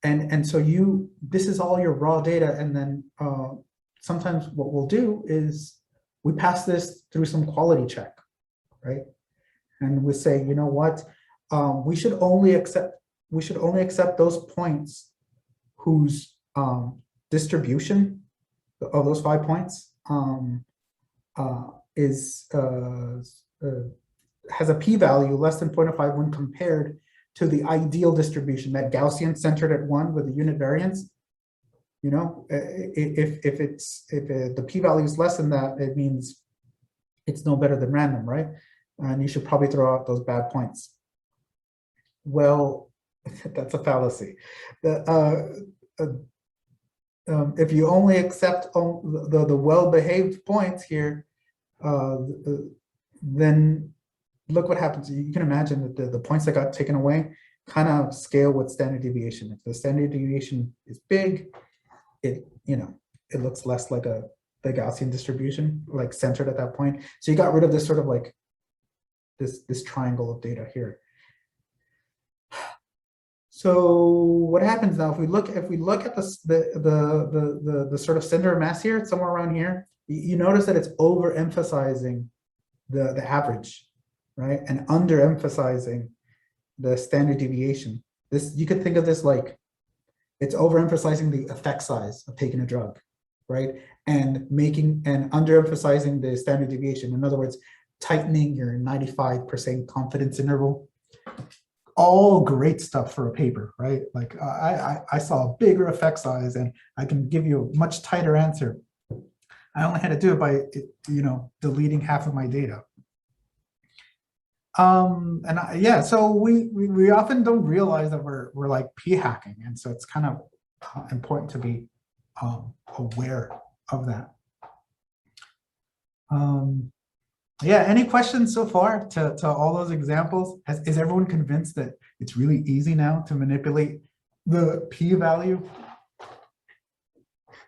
And so this is all your raw data, and then sometimes what we'll do is we pass this through some quality check, right? And we say, you know what, we should only accept those points whose distribution of those 5 points has a p-value less than 0.05 when compared to the ideal distribution, that Gaussian centered at 1 with a unit variance. You know, if the p-value is less than that, it means it's no better than random, right? And you should probably throw out those bad points. Well, that's a fallacy. If you only accept the well-behaved points here, then look what happens. You can imagine that the points that got taken away kind of scale with standard deviation. If the standard deviation is big, it looks less like the Gaussian distribution, like centered at that point. So you got rid of this sort of like this triangle of data here. So what happens now if we look at the sort of center of mass here, it's somewhere around here, you notice that it's overemphasizing the average, right, and underemphasizing the standard deviation. This, you could think of this like it's overemphasizing the effect size of taking a drug, right, and underemphasizing the standard deviation. In other words, tightening your 95% confidence interval. All great stuff for a paper, right? Like I saw a bigger effect size and I can give you a much tighter answer. I only had to do it by, deleting half of my data. So we often don't realize that we're like p-hacking, and so it's kind of important to be aware of that. Any questions so far to all those examples? Is everyone convinced that it's really easy now to manipulate the p-value?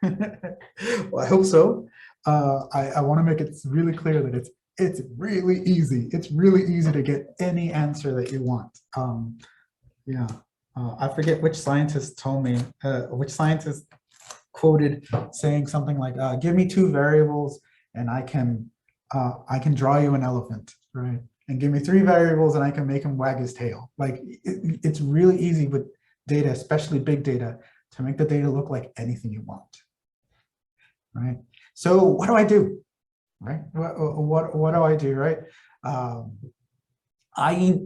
Well, I hope so. I want to make it really clear that it's really easy. It's really easy to get any answer that you want. I forget which scientist told me, which scientist quoted saying something like, give me 2 variables and I can draw you an elephant, right? And give me 3 variables and I can make him wag his tail. Like it's really easy with data, especially big data, to make the data look like anything you want, right? So what do I do? right? What do I do, right? I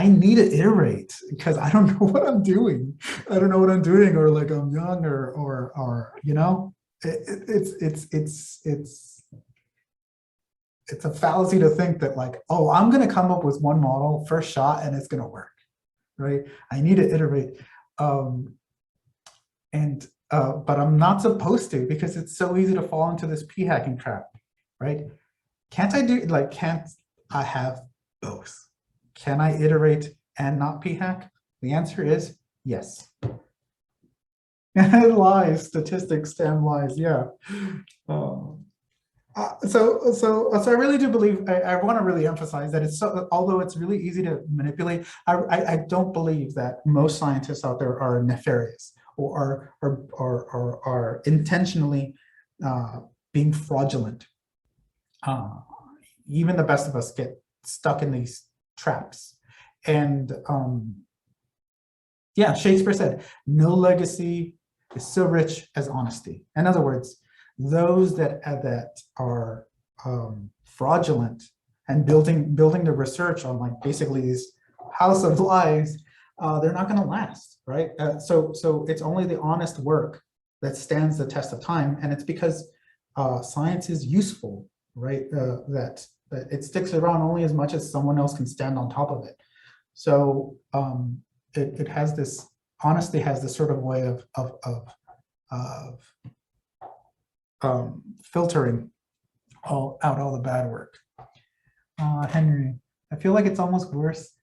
need to iterate because I don't know what I'm doing. I don't know what I'm doing, or like I'm young, or you know, it's a fallacy to think that like, oh, I'm gonna come up with one model first shot and it's gonna work, right? I need to iterate, but I'm not supposed to, because it's so easy to fall into this p-hacking trap, right? Can't I have both? Can I iterate and not p-hack? The answer is yes. Lies, statistics, damn lies, yeah. So I really do believe, I want to really emphasize that although it's really easy to manipulate, I don't believe that most scientists out there are nefarious or are intentionally being fraudulent. Even the best of us get stuck in these traps. And yeah, Shakespeare said, no legacy is so rich as honesty. In other words, those that are fraudulent and building the research on like basically these house of lies, they're not going to last, right? So it's only the honest work that stands the test of time, and it's because science is useful, right? That it sticks around only as much as someone else can stand on top of it. So it has this, honesty has this sort of way of filtering out all the bad work. Henry, I feel like it's almost worse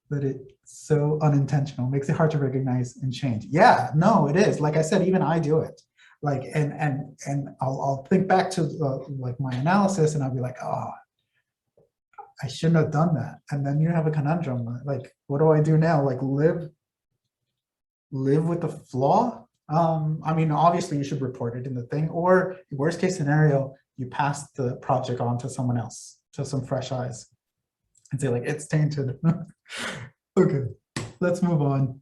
that it's so unintentional. Makes it hard to recognize and change. Yeah, no, it is. Like I said, even I do it. Like, and I'll think back to like my analysis, and I'll be like, oh, I shouldn't have done that. And then you have a conundrum. Like, what do I do now? Like, live with the flaw? I mean, obviously you should report it in the thing, or worst case scenario, you pass the project on to someone else, to some fresh eyes, and say like, it's tainted. Okay, let's move on.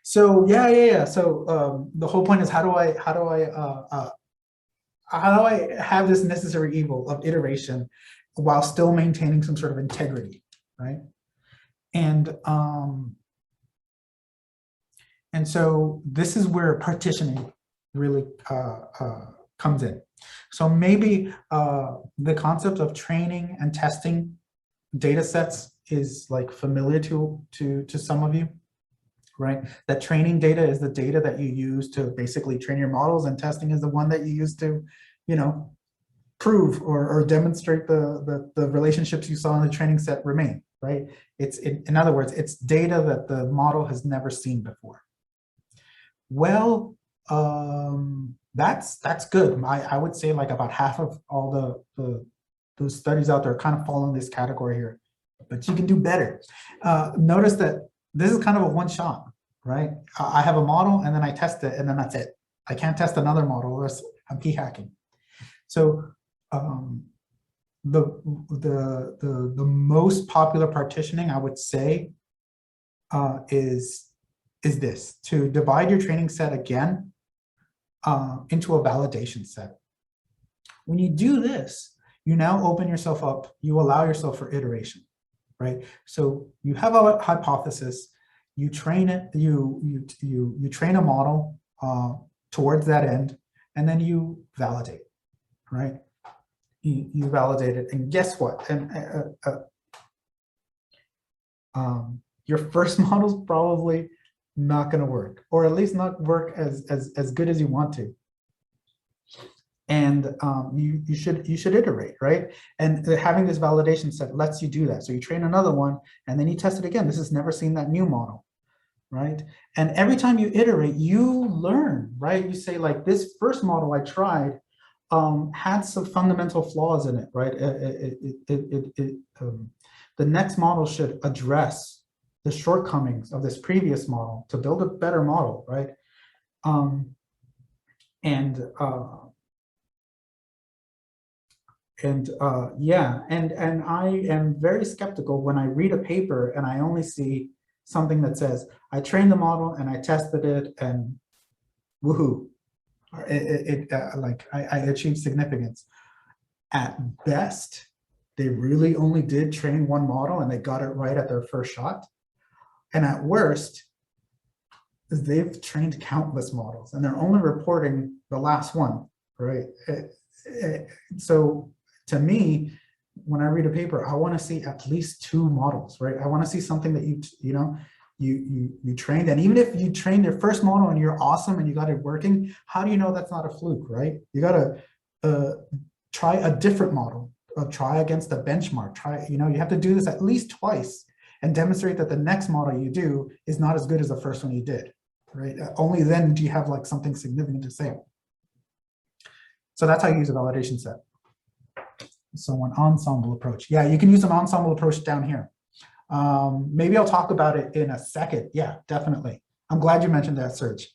So yeah. So the whole point is, how do I have this necessary evil of iteration while still maintaining some sort of integrity, right? And so this is where partitioning really comes in. So maybe the concept of training and testing data sets is like familiar to some of you, right? That training data is the data that you use to basically train your models, and testing is the one that you use to, you know, prove or demonstrate the relationships you saw in the training set remain, right? In other words, it's data that the model has never seen before. Well, that's good. I would say like about half of all those studies out there kind of fall in this category here, but you can do better. Notice that this is kind of a one shot, right? I have a model and then I test it and then that's it. I can't test another model or else I'm p-hacking. So the most popular partitioning, I would say, is this: to divide your training set again into a validation set. When you do this, you now open yourself up, you allow yourself for iteration, right? So you have a hypothesis, you train it, you train a model towards that end, and then you validate, right? You validate it, and guess what? And your first model is probably not going to work, or at least not work as good as you want to. And you should iterate, right? And having this validation set lets you do that. So you train another one, and then you test it again. This has never seen that new model, right? And every time you iterate, you learn, right? You say like, this first model I tried had some fundamental flaws in it, right? The next model should address the shortcomings of this previous model to build a better model, right? Yeah, and I am very skeptical when I read a paper and I only see something that says, I trained the model and I tested it and woohoo, like I achieved significance. At best, they really only did train one model and they got it right at their first shot. And at worst, they've trained countless models and they're only reporting the last one, right? So to me, when I read a paper, I want to see at least 2 models, right? I want to see something that you trained, and even if you trained your first model and you're awesome and you got it working, how do you know that's not a fluke, right? You got to try a different model, try against a benchmark, you have to do this at least twice and demonstrate that the next model you do is not as good as the first one you did, right? Only then do you have like something significant to say. So that's how you use a validation set. So an ensemble approach. Yeah, you can use an ensemble approach down here. Maybe I'll talk about it in a second. Yeah, definitely. I'm glad you mentioned that, Serge.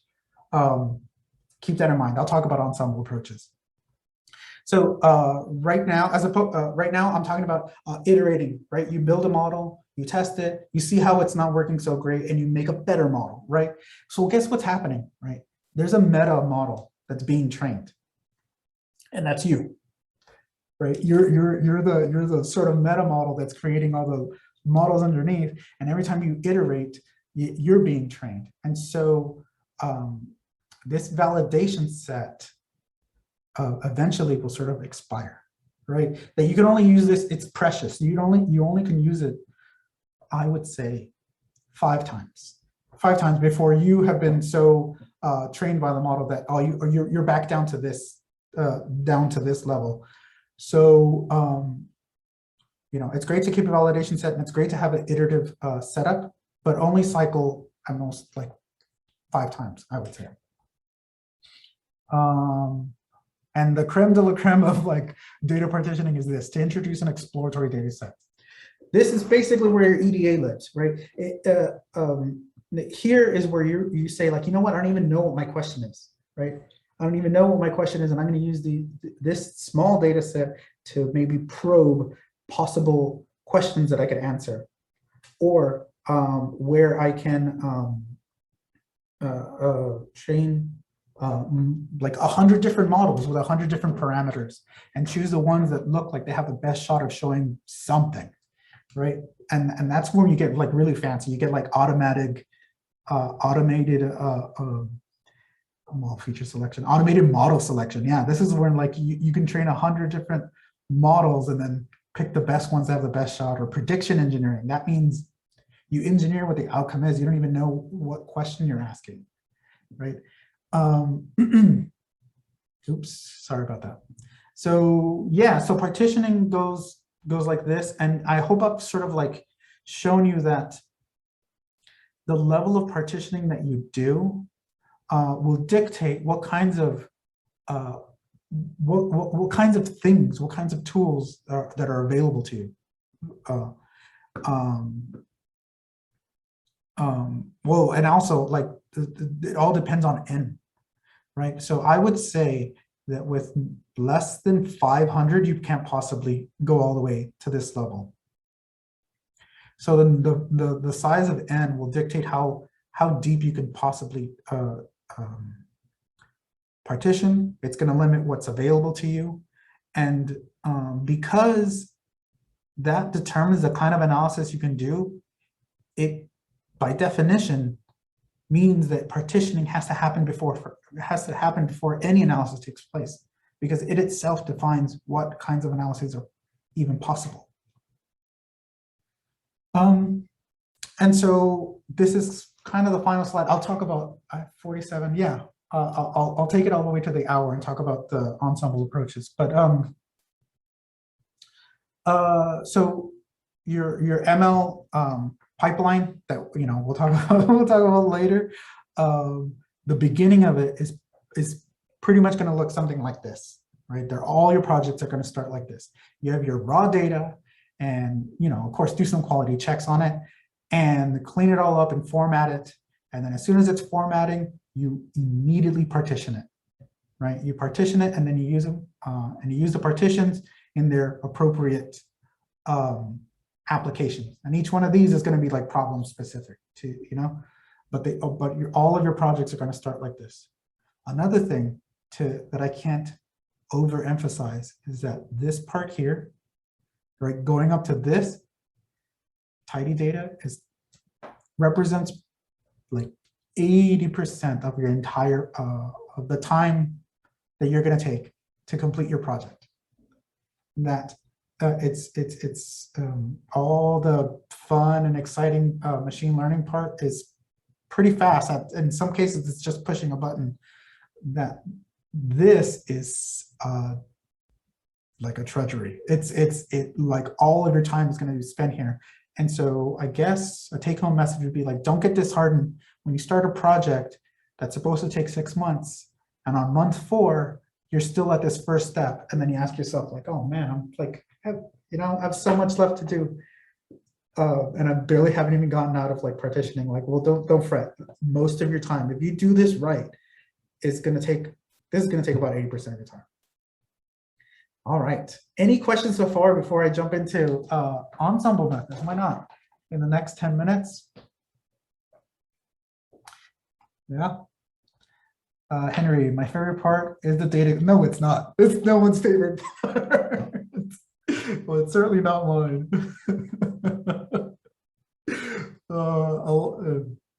Keep that in mind. I'll talk about ensemble approaches. So right now, I'm talking about iterating, right? You build a model, you test it, you see how it's not working so great, and you make a better model, right? So guess what's happening, right? There's a meta model that's being trained, and that's you, right? You're the sort of meta model that's creating all the models underneath, and every time you iterate, you're being trained. And so this validation set eventually will sort of expire, right? That you can only use this, it's precious. You only can use it, I would say, 5 times. 5 times before you have been so trained by the model that you're back down to this level. So it's great to keep a validation set, and it's great to have an iterative setup, but only cycle at most like 5 times, I would say. And the creme de la creme of like data partitioning is this: to introduce an exploratory data set. This is basically where your EDA lives, right? Here is where you say, like, you know what, I don't even know what my question is, right? I don't even know what my question is, and I'm going to use this small data set to maybe probe possible questions that I could answer, or where I can train like 100 different models with 100 different parameters and choose the ones that look like they have the best shot of showing something, right? And that's when you get like really fancy. You get like automated feature selection, automated model selection. Yeah, this is when like you can train 100 different models and then pick the best ones that have the best shot. Or prediction engineering. That means you engineer what the outcome is. You don't even know what question you're asking, right? Oops, sorry about that. So yeah, so partitioning goes like this, and I hope I've sort of like shown you that the level of partitioning that you do will dictate what kinds of what kinds of things, what kinds of tools that are available to you. Well, and also like it all depends on N, right? So I would say that with less than 500, you can't possibly go all the way to this level. So then the size of N will dictate how deep you can possibly partition. It's going to limit what's available to you. And because that determines the kind of analysis you can do, it by definition means that partitioning has to happen before any analysis takes place, because it itself defines what kinds of analyses are even possible. And so this is kind of the final slide. I'll talk about 47. Yeah, I'll take it all the way to the hour and talk about the ensemble approaches. But so your ML pipeline that we'll talk about later. The beginning of it is pretty much going to look something like this, right? All your projects are going to start like this. You have your raw data, and of course, do some quality checks on it, and clean it all up and format it. And then as soon as it's formatting, you immediately partition it, right? You partition it, and then you use them, and you use the partitions in their appropriate applications. And each one of these is going to be like problem specific to, but all of your projects are going to start like this. Another thing that I can't overemphasize is that this part here, right, going up to this tidy data represents like 80% of your entire of the time that you're going to take to complete your project. That it's all the fun and exciting machine learning part is pretty fast. In some cases, it's just pushing a button. That this is like a treasury. It like all of your time is going to be spent here. And so I guess a take-home message would be like, don't get disheartened when you start a project that's supposed to take 6 months, and on month 4 you're still at this first step, and then you ask yourself like, oh man, I'm like, I have so much left to do, and I barely haven't even gotten out of like partitioning. Like, well, don't fret. Most of your time, if you do this right, this is going to take about 80% of your time. All right. Any questions so far before I jump into Ensembl methods? Why not? In the next 10 minutes. Yeah. Henry, my favorite part is the data. No, it's not. It's no one's favorite part. Well, it's certainly not mine.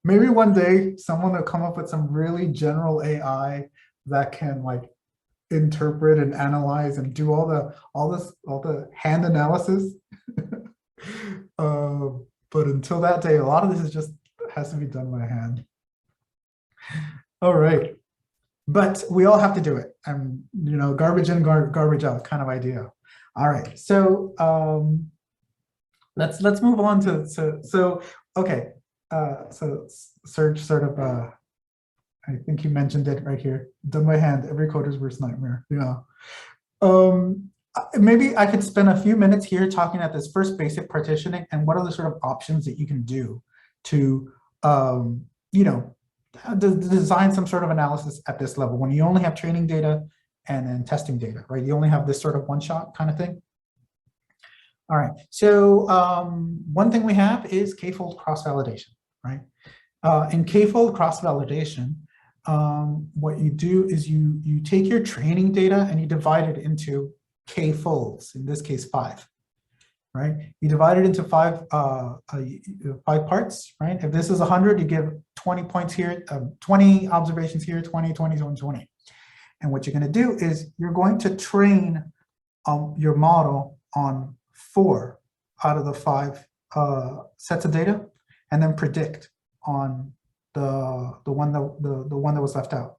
Maybe one day someone will come up with some really general AI that can like interpret and analyze and do all the hand analysis. But until that day, a lot of this is just has to be done by hand. All right, but we all have to do it, and garbage in, garbage out kind of idea. All right, so let's move on to okay. So Serge sort of I think you mentioned it right here. Done by hand, every coder's worst nightmare. Yeah. Maybe I could spend a few minutes here talking at this first basic partitioning and what are the sort of options that you can do to, design some sort of analysis at this level when you only have training data and then testing data, right? You only have this sort of one-shot kind of thing. All right. So one thing we have is k-fold cross-validation, right? In k-fold cross-validation, what you do is you take your training data and you divide it into k folds, in this case 5, right? You divide it into 5 parts, right? If this is 100, you give 20 points here, 20 observations here, 20, 20, 20, 20. And what you're going to do is you're going to train your model on 4 out of the 5 sets of data, and then predict on the one that was left out,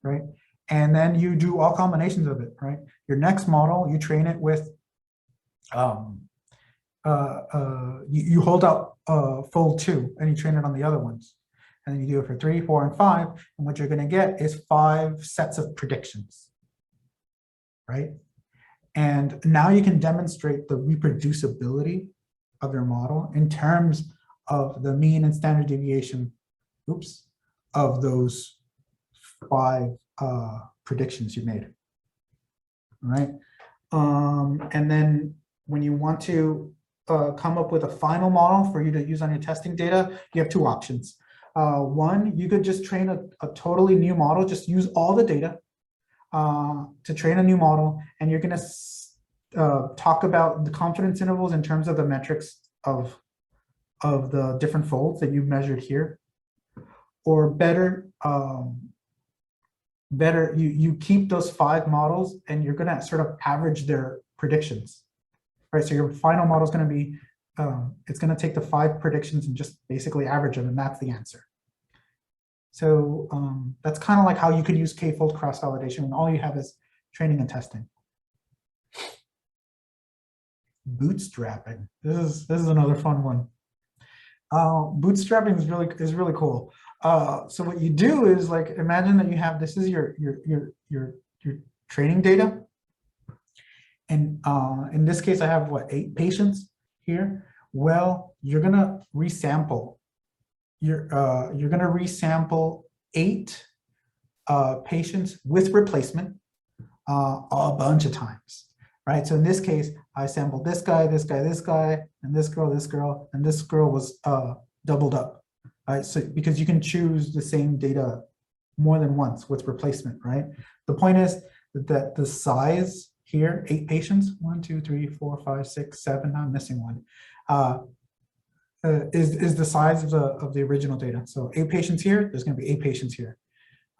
right? And then you do all combinations of it, right? Your next model, you train it with you hold out fold 2 and you train it on the other ones, and then you do it for 3, 4, and 5, and what you're going to get is 5 sets of predictions, right? And now you can demonstrate the reproducibility of your model in terms of the mean and standard deviation, of those 5 predictions you made, right? And then when you want to come up with a final model for you to use on your testing data, you have 2 options. One, you could just train a totally new model, just use all the data to train a new model, and you're going to talk about the confidence intervals in terms of the metrics of the different folds that you've measured here. Or better, you keep those 5 models and you're going to sort of average their predictions, right? So your final model is going to be, it's going to take the 5 predictions and just basically average them, and that's the answer. So that's kind of like how you could use k-fold cross-validation when all you have is training and testing. Bootstrapping. This is another fun one. Bootstrapping is really cool. So what you do is, like, imagine that you have, this is your training data, and in this case I have what, 8 patients here. Well, you're gonna resample. You're gonna resample 8 patients with replacement a bunch of times, right? So in this case, I sampled this guy, this guy, this guy, and this girl, and this girl was doubled up. Right? So because you can choose the same data more than once with replacement, right? The point is that the size here, 8 patients, 1, 2, 3, 4, 5, 6, 7, I'm missing one, is the size of the original data. So 8 patients here, there's going to be 8 patients here,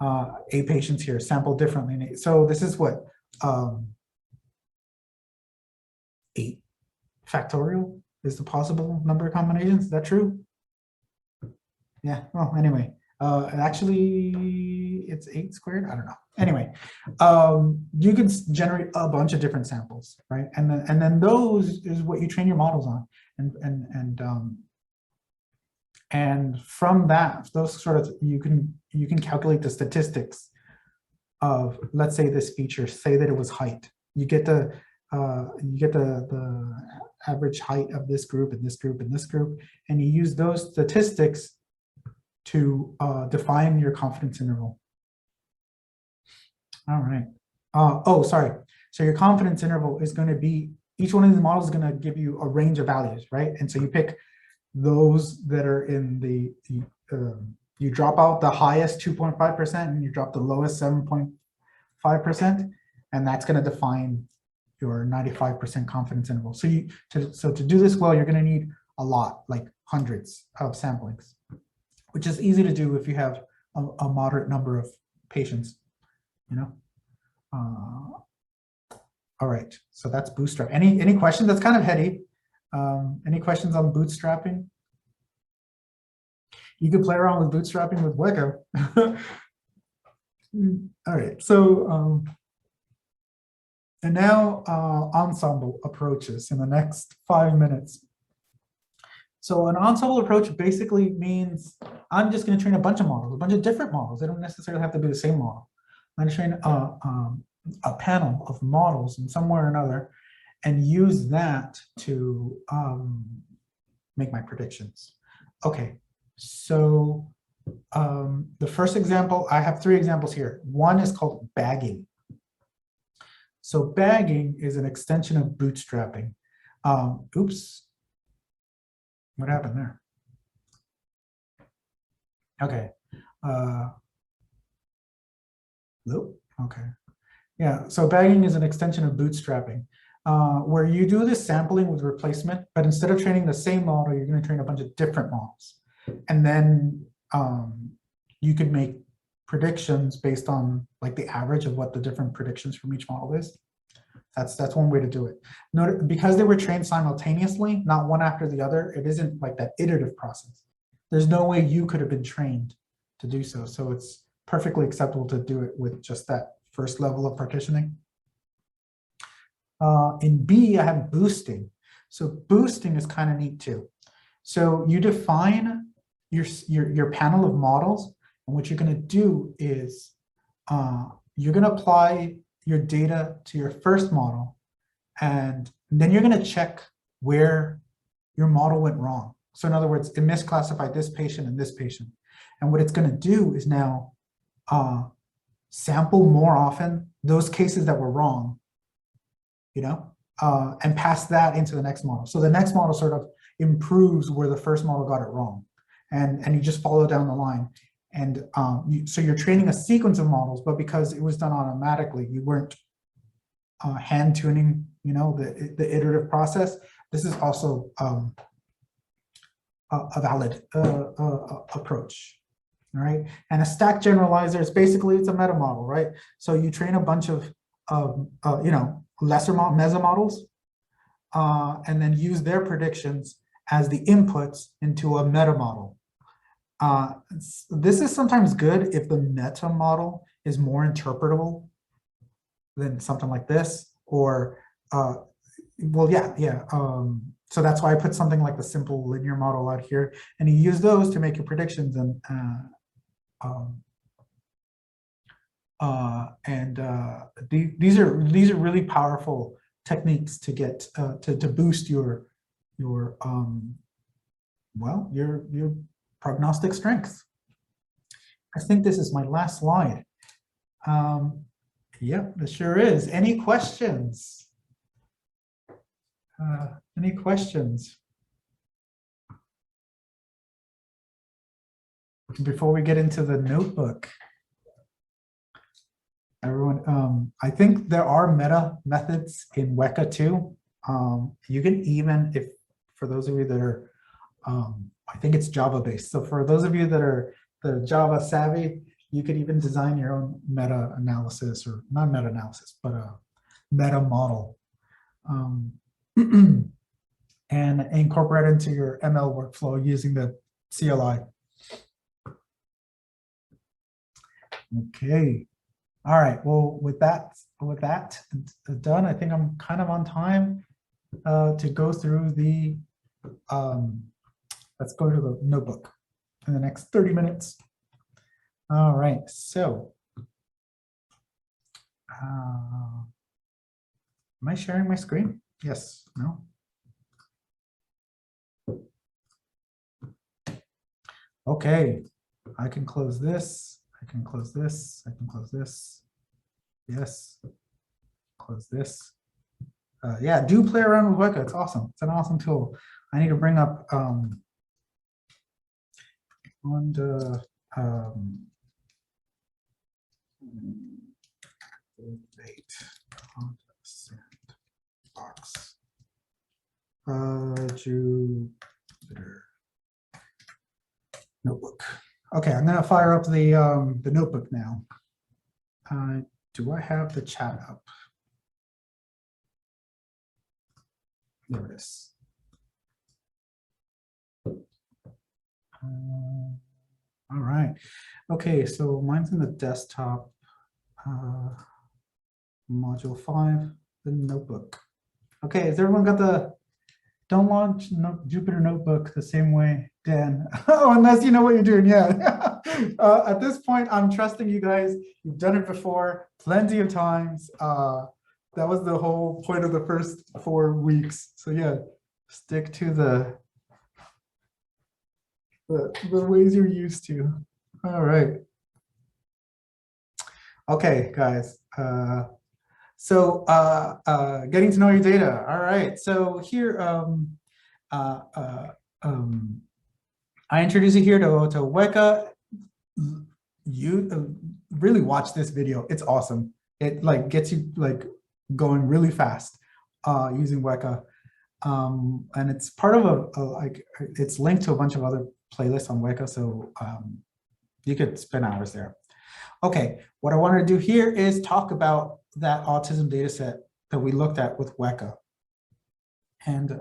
8 patients here, sampled differently. So this is what, 8 factorial is the possible number of combinations. Is that true? Yeah, well, anyway, actually it's 8 squared. I don't know. Anyway, you can generate a bunch of different samples, right? And then those is what you train your models on. And from that, those sort of, you can calculate the statistics of, let's say this feature, say that it was height. You get the average height of this group and this group and this group, and you use those statistics to define your confidence interval. All right. Oh, sorry. So your confidence interval is going to be, each one of these models is going to give you a range of values, right? And so you pick those that are in the you drop out the highest 2.5% and you drop the lowest 7.5%, and that's going to define your 95% confidence interval. So to do this well, you're going to need a lot, like hundreds of samplings, which is easy to do if you have a moderate number of patients, you know. All right, so that's bootstrap. Any questions? That's kind of heady. Any questions on bootstrapping? You could play around with bootstrapping with Weka. All right, so and now Ensembl approaches in the next 5 minutes. So an Ensembl approach basically means I'm just going to train a bunch of models, a bunch of different models. They don't necessarily have to be the same model. I'm going to train a panel of models in some way or another, and use that to make my predictions. Okay, so the first example, I have 3 examples here. One is called bagging. So bagging is an extension of bootstrapping. Oops, what happened there? Okay. Nope. Okay. Yeah, so bagging is an extension of bootstrapping, where you do this sampling with replacement, but instead of training the same model, you're going to train a bunch of different models. And then you could make predictions based on like the average of what the different predictions from each model is. That's one way to do it. Note, because they were trained simultaneously, not one after the other, it isn't like that iterative process. There's no way you could have been trained to do so. So it's perfectly acceptable to do it with just that first level of partitioning. In B, I have boosting. So boosting is kind of neat too. So you define your panel of models, and what you're going to do is you're going to apply your data to your first model, and then you're going to check where your model went wrong. So in other words, it misclassified this patient and this patient. And what it's going to do is now sample more often those cases that were wrong, you know, and pass that into the next model. So the next model sort of improves where the first model got it wrong. And you just follow down the line. And so you're training a sequence of models, but because it was done automatically, you weren't hand tuning, you know, the iterative process. This is also a valid approach. All right, and a stack generalizer is basically, it's a meta model, right? So you train a bunch of you know, lesser mesa models, and then use their predictions as the inputs into a meta model. This is sometimes good if the meta model is more interpretable than something like this, or well, yeah. So that's why I put something like the simple linear model out here, and you use those to make your predictions. And these are really powerful techniques to get to boost your well, your prognostic strength. I think this is my last slide. Yep, this sure is. Any questions? Any questions before we get into the notebook? everyone. I think there are meta methods in Weka too. You can even, if for those of you that are, I think it's Java based. So for those of you that are the Java savvy, you could even design your own meta analysis, or not meta analysis, but a meta model, and incorporate it into your ML workflow using the CLI. Okay. All right. Well, with that done, I think I'm kind of on time to go through the. Let's go to the notebook in the next 30 minutes. All right. So, am I sharing my screen? Yes. No. Okay. I can close this. I can close this. I can close this. Yes. Close this. Yeah, do play around with Weka. It's awesome. It's an awesome tool. I need to bring up on the box. Jupyter notebook. Okay, I'm gonna fire up the notebook now. Do I have the chat up? There it is. All right. Okay, so mine's in the desktop. Module 5, the notebook. Okay, has everyone got the, don't launch Jupyter Notebook the same way, Dan. Oh, unless you know what you're doing, yeah. At this point, I'm trusting you guys. You've done it before, plenty of times. That was the whole point of the first 4 weeks. So yeah, stick to the ways you're used to. All right. Okay, guys. So getting to know your data. All right. So here, I introduce you here to Weka. You really watch this video. It's awesome. It like gets you like going really fast using Weka. And it's part of a like, it's linked to a bunch of other playlists on Weka. So you could spend hours there. Okay, what I want to do here is talk about that autism data set that we looked at with Weka. And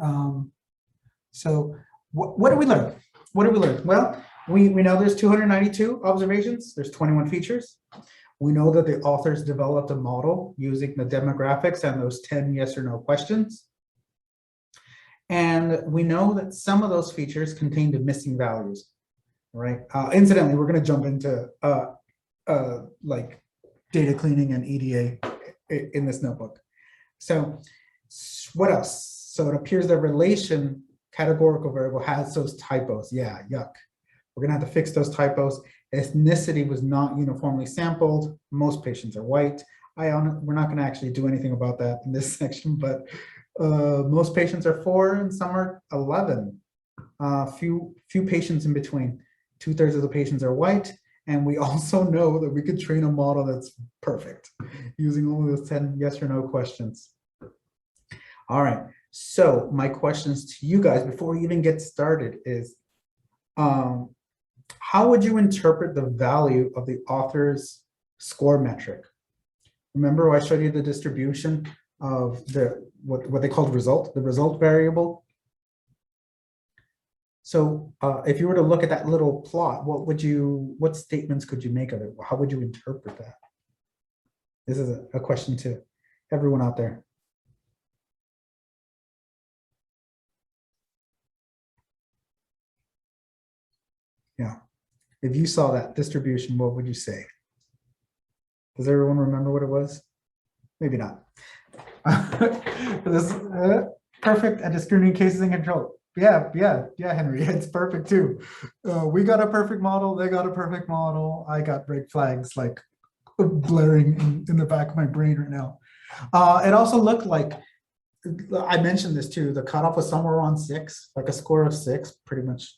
so what did we learn? What did we learn? Well, we know there's 292 observations, there's 21 features. We know that the authors developed a model using the demographics and those 10 yes or no questions. And we know that some of those features contained missing values, right? Incidentally, we're going to jump into like data cleaning and EDA in this notebook. So what else? So it appears the relation categorical variable has those typos. Yeah, yuck. We're gonna have to fix those typos. Ethnicity was not uniformly sampled. Most patients are white. We're not gonna actually do anything about that in this section, but most patients are 4 and some are 11. Few patients in between. 2/3 of the patients are white. And we also know that we could train a model that's perfect using all of those 10 yes or no questions. All right, so my questions to you guys before we even get started is, how would you interpret the value of the author's score metric? Remember I showed you the distribution of what they called the result variable? So if you were to look at that little plot, what statements could you make of it? How would you interpret that? This is a question to everyone out there. Yeah, if you saw that distribution, what would you say? Does everyone remember what it was? Maybe not. This perfect at discriminating cases and control. Yeah, Henry, it's perfect too. We got a perfect model, they got a perfect model. I got red flags like blaring in the back of my brain right now. It also looked like, I mentioned this too, the cutoff was somewhere around 6, like a score of 6, pretty much,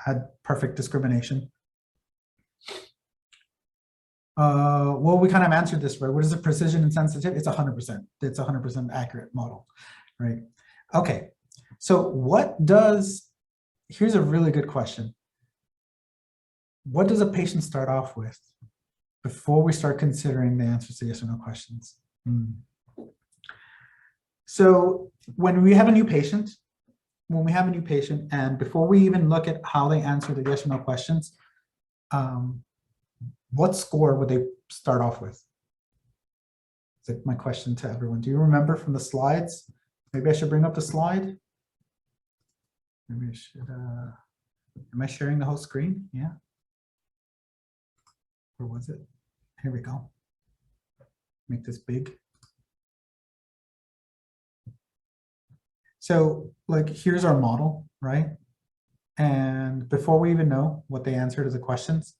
had perfect discrimination. Well, we kind of answered this, right? What is the precision and sensitivity? It's 100%. It's 100% accurate model, right? Okay, so here's a really good question. What does a patient start off with before we start considering the answers to yes or no questions? So when we have a new patient, and before we even look at how they answer the yes or no questions, what score would they start off with? That's my question to everyone. Do you remember from the slides? Maybe I should bring up the slide. Maybe I should, am I sharing the whole screen? Yeah. Or was it? Here we go. Make this big. So like, here's our model, right? And before we even know what they answer to the questions,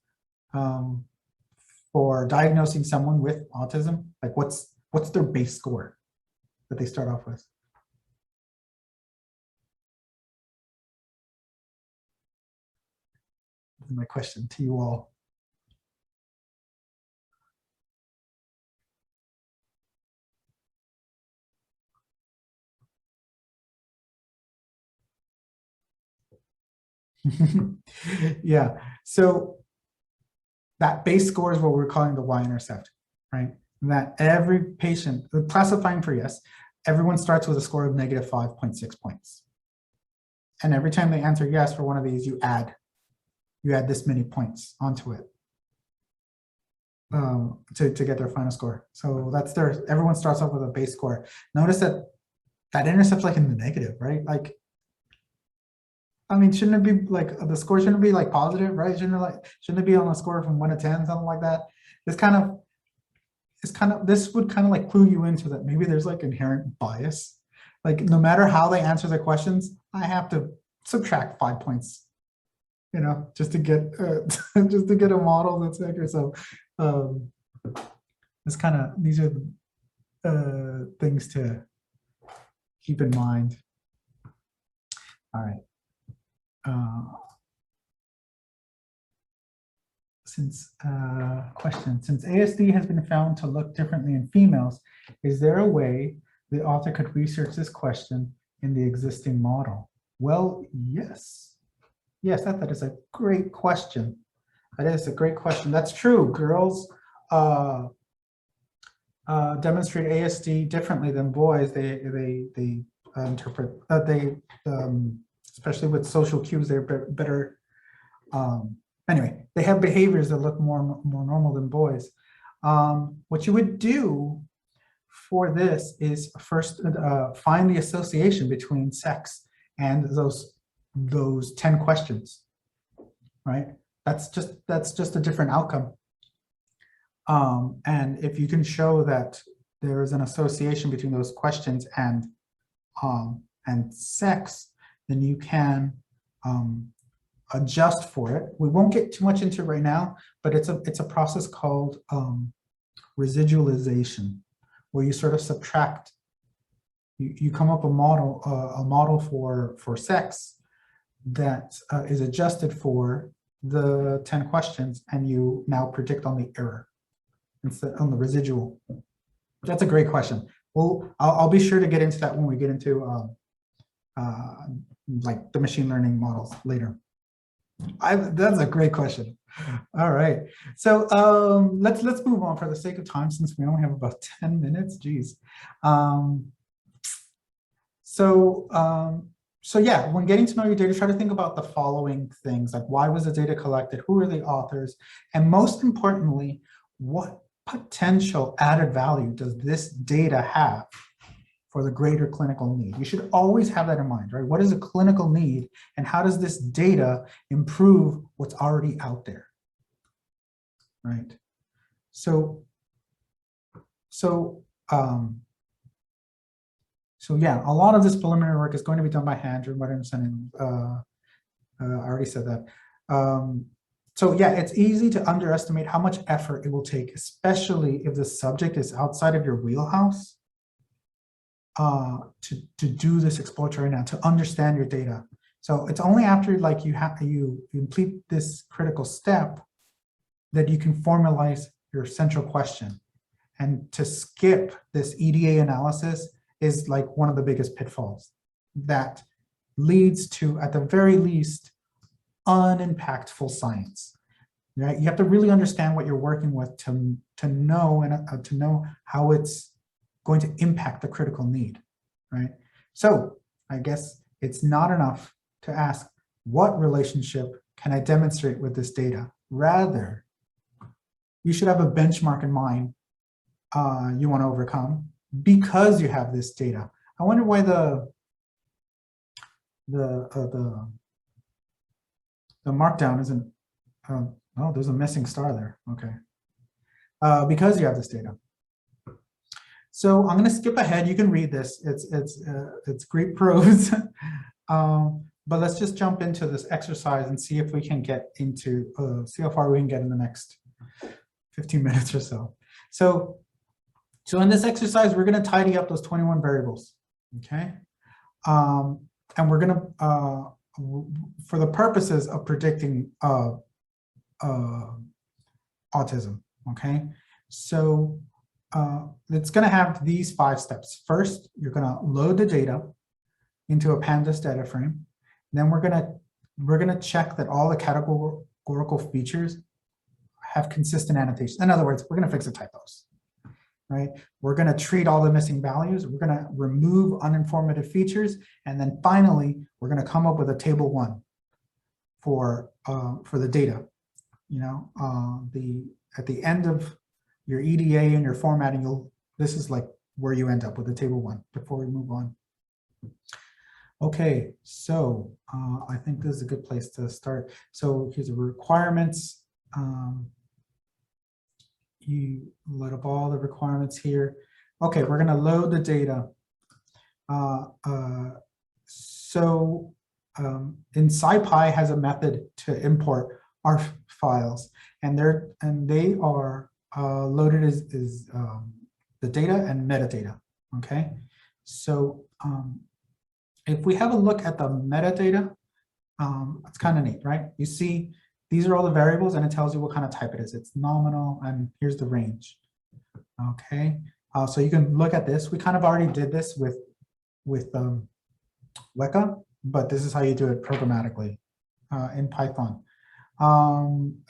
for diagnosing someone with autism, like what's their base score that they start off with? This is my question to you all. Yeah, so that base score is what we're calling the y-intercept, right? And that every patient, classifying for yes, everyone starts with a score of negative 5.6 points. And every time they answer yes for one of these, you add this many points onto it to get their final score. So that's everyone starts off with a base score. Notice that intercept's like in the negative, right? Like, I mean, shouldn't it be like, the score shouldn't be like positive, right? Shouldn't it be on a score from 1 to 10, something like that? This would kind of like clue you into that maybe there's like inherent bias. Like no matter how they answer the questions, I have to subtract 5 points, you know, just to get a model that's accurate. So these are things to keep in mind. All right. Since ASD has been found to look differently in females, is there a way the author could research this question in the existing model? Well, yes. Yes, that is a great question. That is a great question. That's true. Girls demonstrate ASD differently than boys. They interpret, especially with social cues, they're better. Anyway, they have behaviors that look more normal than boys. What you would do for this is first find the association between sex and those 10 questions, right? That's just a different outcome. And if you can show that there is an association between those questions and sex, then you can adjust for it. We won't get too much into it right now, but it's a process called residualization, where you sort of subtract. You come up a model for sex that is adjusted for the 10 questions, and you now predict on the error instead on the residual. That's a great question. Well, I'll be sure to get into that when we get into like the machine learning models later. That's a great question. All right, so let's move on for the sake of time, since we only have about 10 minutes. Geez. So yeah, when getting to know your data, try to think about the following things, like why was the data collected, who are the authors, and most importantly, what potential added value does this data have for the greater clinical need? You should always have that in mind, right? What is a clinical need, and how does this data improve what's already out there, right? So yeah, a lot of this preliminary work is going to be done by hand, from what I'm understanding. I already said that. So yeah, it's easy to underestimate how much effort it will take, especially if the subject is outside of your wheelhouse, to do this exploratory now, to understand your data. So it's only after like you complete this critical step that you can formalize your central question. And to skip this EDA analysis is like one of the biggest pitfalls that leads to, at the very least, unimpactful science. Right? You have to really understand what you're working with to know how it's going to impact the critical need. Right? So I guess it's not enough to ask, what relationship can I demonstrate with this data? Rather, you should have a benchmark in mind you want to overcome because you have this data. I wonder why the markdown isn't, oh, there's a missing star there, okay. Because you have this data. So I'm going to skip ahead, you can read this, it's great prose. But let's just jump into this exercise and see if we can get into, see how far we can get in the next 15 minutes or so. So in this exercise, we're going to tidy up those 21 variables, okay? And we're going to, for the purposes of predicting autism, okay? So it's going to have these 5 steps. First, you're going to load the data into a pandas data frame. Then we're going to check that all the categorical features have consistent annotation. In other words, we're going to fix the typos. Right? We're going to treat all the missing values. We're going to remove uninformative features. And then finally, we're going to come up with a table 1 for the data. You know, at the end of your EDA and your formatting, this is like where you end up with a table 1 before we move on. Okay, so I think this is a good place to start. So here's the requirements. You load up all the requirements here. Okay, we're going to load the data. In SciPy has a method to import our files, and they are loaded as the data and metadata. Okay, so if we have a look at the metadata, it's kind of neat, right? You see, these are all the variables, and it tells you what kind of type it is. It's nominal, and here's the range. Okay, so you can look at this. We kind of already did this with Weka, but this is how you do it programmatically in Python.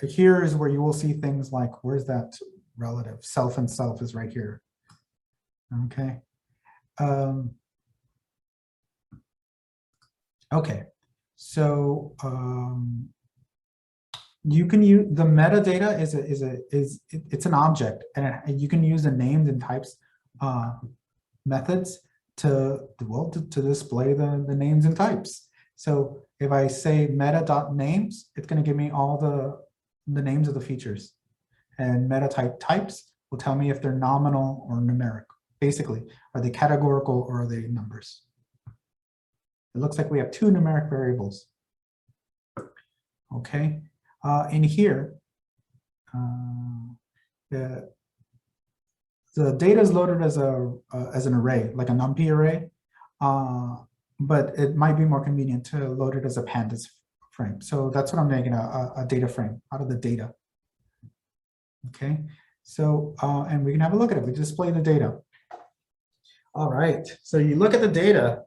Here is where you will see things like, where's that relative? Self and self is right here. Okay. Okay, so you can use the metadata it's an object, and you can use the names and types methods to display the names and types. So if I say meta.names, it's going to give me all the names of the features, and meta types will tell me if they're nominal or numeric. Basically, are they categorical or are they numbers? It looks like we have 2 numeric variables. Okay. In here, the data is loaded as an array, like a NumPy array, but it might be more convenient to load it as a pandas frame. So that's what I'm making a data frame out of the data. Okay, so and we can have a look at it. We display the data. All right, so you look at the data.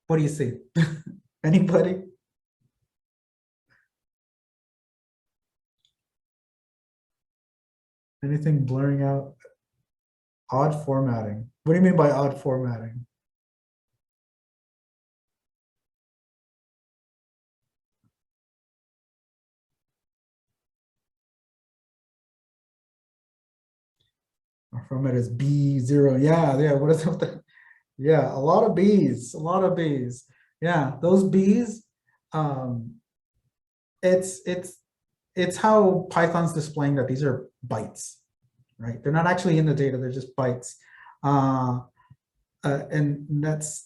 What do you see? Anybody? Anything blurring out? Odd formatting. What do you mean by odd formatting? Our format is B0. Yeah. What is that? Yeah, a lot of B's. Yeah, those B's. It's how Python's displaying that these are bytes, right? They're not actually in the data; they're just bytes, and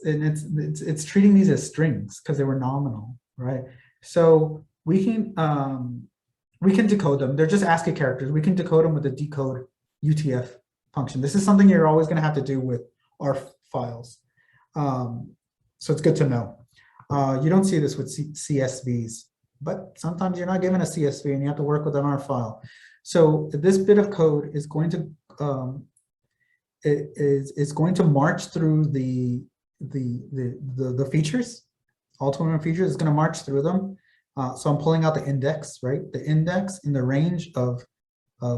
it's treating these as strings because they were nominal, right? So we can decode them. They're just ASCII characters. We can decode them with the decode UTF function. This is something you're always going to have to do with our files, so it's good to know. You don't see this with CSVs. But sometimes you're not given a CSV and you have to work with an R file. So this bit of code is going to is going to march through the features, all 21 features. Is going to march through them. So I'm pulling out the index, right? The index in the range of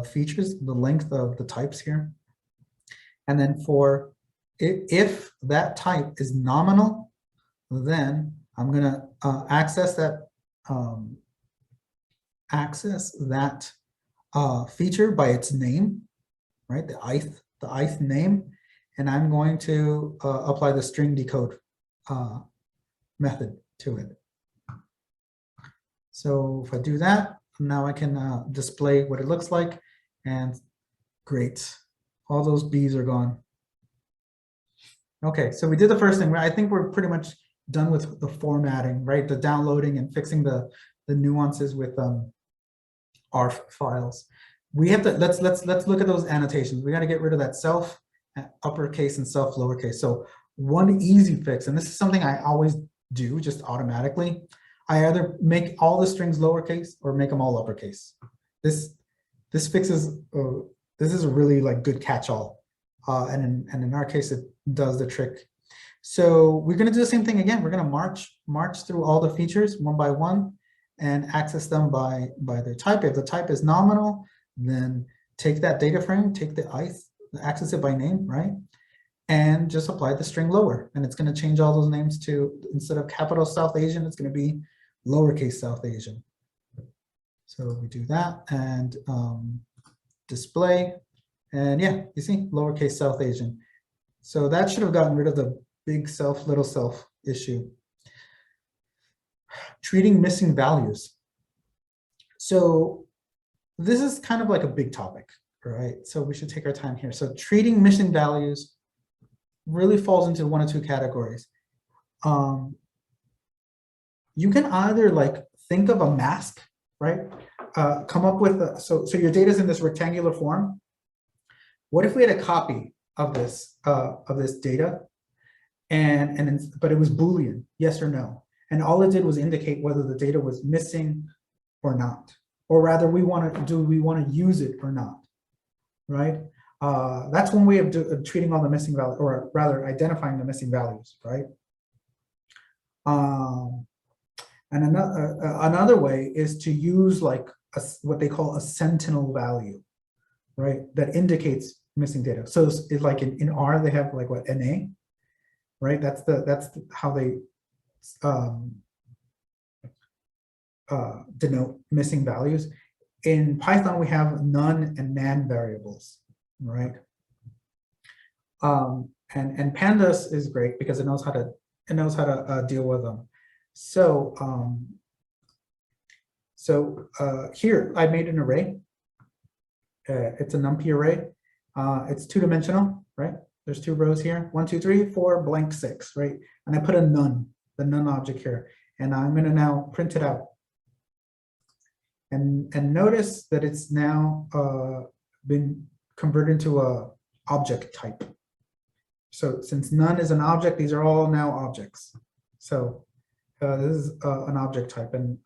features, the length of the types here. And then for if that type is nominal, then I'm going to access that feature by its name, right? The ith name, and I'm going to apply the string decode method to it. So if I do that, now I can display what it looks like, and great, all those B's are gone. Okay, so we did the first thing. I think we're pretty much done with the formatting, right? The downloading and fixing the nuances with ARF files. We have to let's look at those annotations. We got to get rid of that self uppercase and self lowercase. So one easy fix, and this is something I always do just automatically. I either make all the strings lowercase or make them all uppercase. This fixes. This is a really like good catch-all, and in our case it does the trick. So we're going to do the same thing again. We're going to march through all the features one by one and access them by their type. If the type is nominal, then take that data frame, take the ith, access it by name, right? And just apply the string lower. And it's going to change all those names to, instead of capital South Asian, it's going to be lowercase South Asian. So we do that and display. And yeah, you see, lowercase South Asian. So that should have gotten rid of the big self, little self issue. Treating missing values. So this is kind of like a big topic, right? So we should take our time here. So treating missing values really falls into one of two categories. You can either like think of a mask, right? Come up with, so your data is in this rectangular form. What if we had a copy of this data, but it was Boolean, yes or no, and all it did was indicate whether the data was missing or not, or rather, do we want to use it or not, right? That's one way of treating all the missing values, or rather, identifying the missing values, right? And another way is to use like what they call a sentinel value, right? That indicates missing data. So it's like in R, they have like what, NA, right? That's how they denote missing values. In Python, we have none and nan variables, right? And pandas is great because it knows how to deal with them. So here I made an array. It's a NumPy array. It's two-dimensional, right? There's two rows here, 1, 2, 3, 4, blank 6, right? And I put a none, the none object here, and I'm going to now print it out. And notice that it's now been converted into a object type. So since none is an object, these are all now objects. So this is an object type, and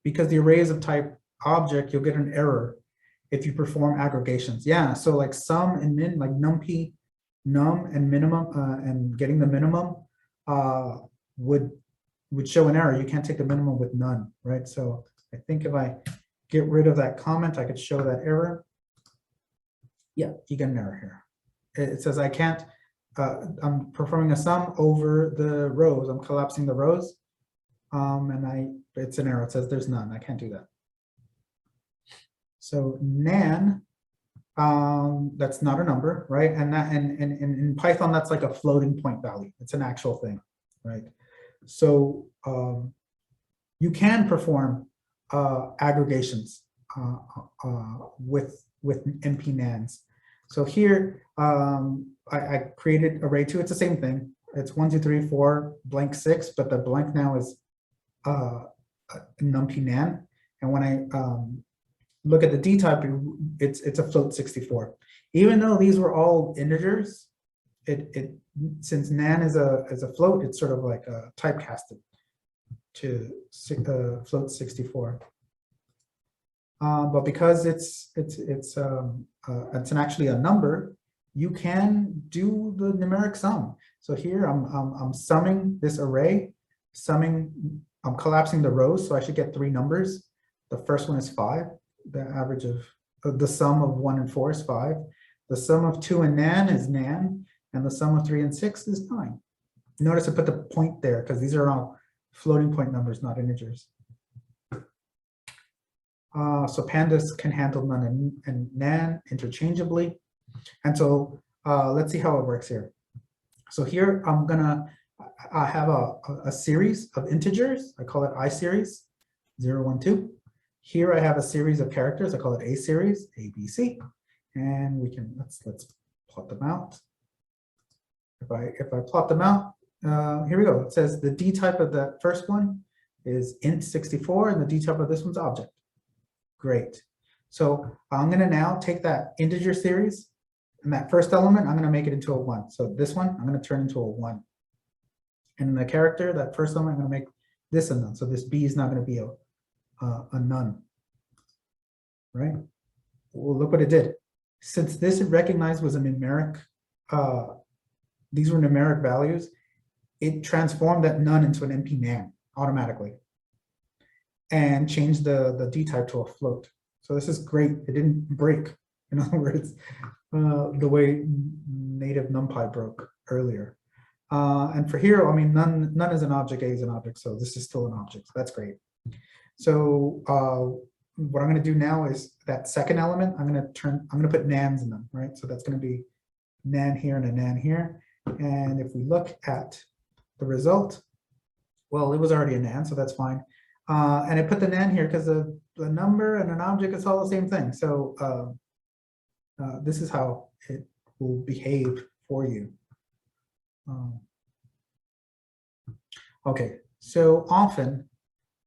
because the array is of type object, you'll get an error if you perform aggregations. Yeah, so like sum and min, like numpy, num and minimum, and getting the minimum would show an error. You can't take the minimum with none, right? So I think if I get rid of that comment, I could show that error. Yeah, you get an error here. It says I can't, I'm performing a sum over the rows. I'm collapsing the rows. And it's an error. It says there's none. I can't do that. So nan, that's not a number, right? And in Python, that's like a floating point value. It's an actual thing, right? So you can perform aggregations with NP nans. So here I created array 2. It's the same thing. It's 1, 2, 3, 4, blank 6, but the blank now is numpy nan. And when I look at the D type, it's a float 64. Even though these were all integers, since nan is a float, it's sort of like typecasted to float 64. But because it's actually a number, you can do the numeric sum. So here I'm summing this array, I'm collapsing the rows, so I should get 3 numbers. The first one is 5. The average of the sum of 1 and 4 is 5. The sum of 2 and nan is nan, and the sum of 3 and 6 is 9. Notice I put the point there because these are all floating point numbers, not integers. So pandas can handle none and nan interchangeably. And so let's see how it works here. So here I have a series of integers. I call it I series, 0, 1, 2. Here I have a series of characters. I call it A series, A, B, C. And we can, let's plot them out. If I plot them out, here we go. It says the D type of the first one is int 64 and the D type of this one's object. Great. So I'm going to now take that integer series and that first element, I'm going to make it into a 1. So this one, I'm going to turn into a 1. And in the character, that first element, I'm going to make this a none. So this B is not going to be a none, right? Well, look what it did. Since this it recognized was a numeric, these were numeric values, it transformed that none into an NP nan automatically and changed the D type to a float. So this is great. It didn't break. In other words, the way native NumPy broke earlier. And for here, I mean, none is an object, A is an object, so this is still an object. So that's great. So what I'm going to do now is that second element, I'm going to put nans in them, right? So that's going to be nan here and a nan here. And if we look at the result, well, it was already a nan, so that's fine. And I put the nan here because the number and an object is all the same thing. So this is how it will behave for you. Okay, so often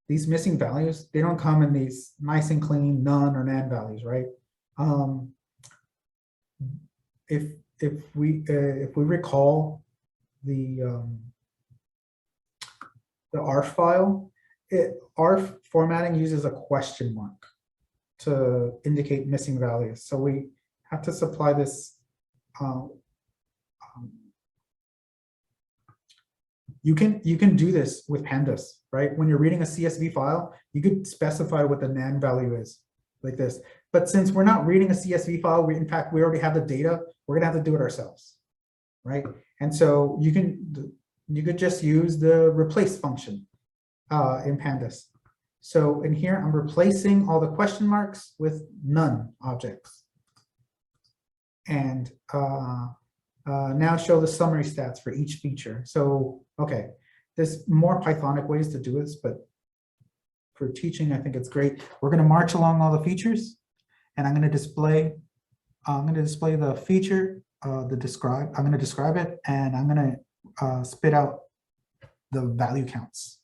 these missing values, they don't come in these nice and clean none or nan values, right? If we recall the ARF file, ARF formatting uses a question mark to indicate missing values. So we have to supply this. You can do this with pandas, right? When you're reading a CSV file, you could specify what the nan value is, like this. But since we're not reading a CSV file, in fact, we already have the data, we're gonna have to do it ourselves, right? And so you could just use the replace function in pandas. So in here, I'm replacing all the question marks with none objects. And now show the summary stats for each feature. So, okay, there's more Pythonic ways to do this, but for teaching, I think it's great. We're going to march along all the features, and I'm going to display the feature, I'm going to describe it, and I'm going to spit out the value counts.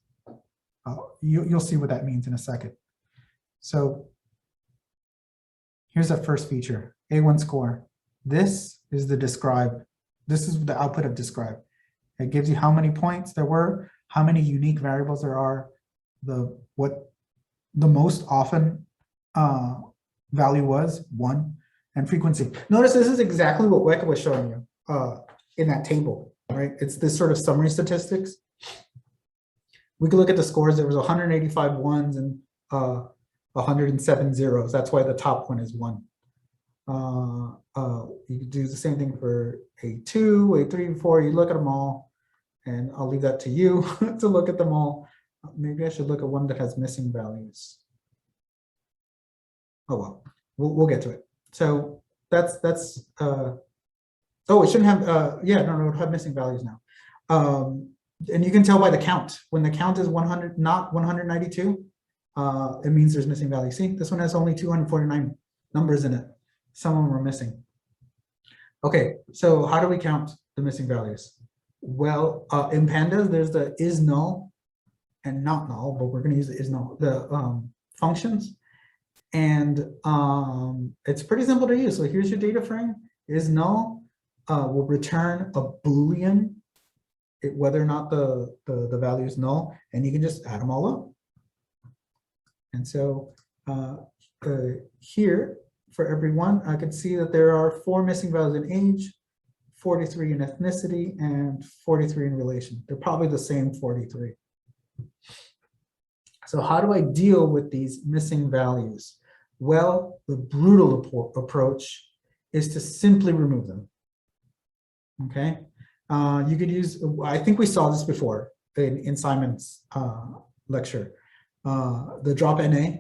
You'll see what that means in a second. So here's the first feature, A1 score. This is the describe. This is the output of describe. It gives you how many points there were, how many unique variables there are, what the most often value was, 1, and frequency. Notice this is exactly what Weka was showing you in that table, right? It's this sort of summary statistics. We could look at the scores. There was 185 ones and 107 zeros. That's why the top one is 1. You could do the same thing for A2, A3, A4. You look at them all, and I'll leave that to you to look at them all. Maybe I should look at one that has missing values. Oh well, we'll get to it. So that's oh, it shouldn't have yeah, no, it would have missing values now. And you can tell by the count. When the count is 100, not 192, it means there's missing values. See, this one has only 249 numbers in it. Some of them are missing. Okay, so how do we count the missing values? Well, in pandas, there's the is null and not null, but we're going to use the is null, the functions. And it's pretty simple to use. So here's your data frame. Is null will return a Boolean whether or not the value is null, and you can just add them all up. And so here, for everyone, I can see that there are 4 missing values in age, 43 in ethnicity, and 43 in relation. They're probably the same 43. So how do I deal with these missing values? Well, the brutal approach is to simply remove them. Okay, you could use, I think we saw this before in Simon's lecture, the drop NA,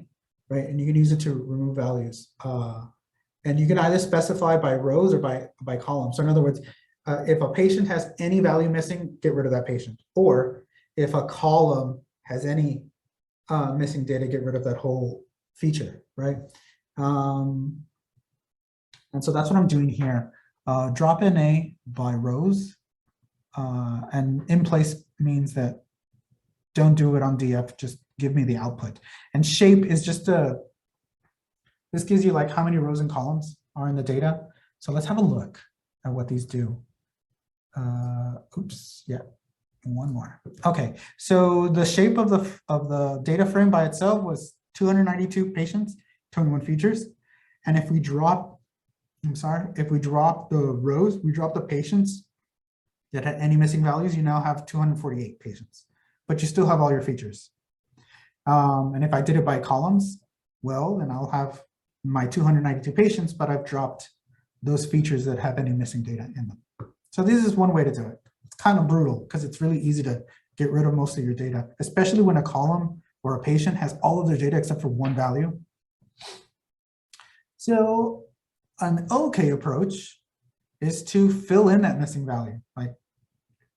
right? And you can use it to remove values. And you can either specify by rows or by columns. So in other words, if a patient has any value missing, get rid of that patient. Or if a column has any missing data, get rid of that whole feature, right? And so that's what I'm doing here. Drop NA by rows, and in place means that don't do it on DF, just give me the output. And shape is just this gives you like how many rows and columns are in the data. So let's have a look at what these do. Oops, yeah, one more. Okay, so the shape of the data frame by itself was 292 patients, 21 features. And if we drop, if we drop the rows, we drop the patients that had any missing values, you now have 248 patients, but you still have all your features. And if I did it by columns, well, then I'll have my 292 patients, but I've dropped those features that have any missing data in them. So this is one way to do it. It's kind of brutal because it's really easy to get rid of most of your data, especially when a column or a patient has all of their data except for one value. So an okay approach is to fill in that missing value, like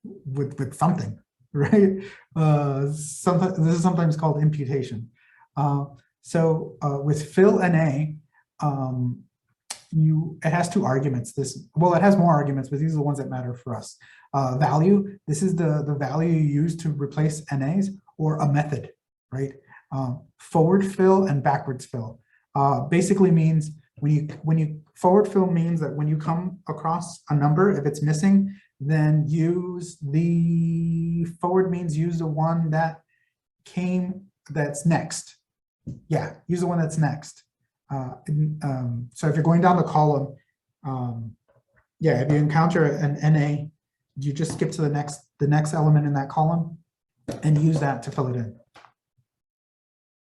with something, right? This is sometimes called imputation. So with fill NA, it has 2 arguments. Well, it has more arguments, but these are the ones that matter for us. Value, this is the value you use to replace NAs, or a method, right? Forward fill and backwards fill. Basically means when you forward fill means that when you come across a number, if it's missing, then use the forward means use the one that's next. Yeah, use the one that's next. So if you're going down the column, yeah, if you encounter an NA, you just skip to the next element in that column and use that to fill it in.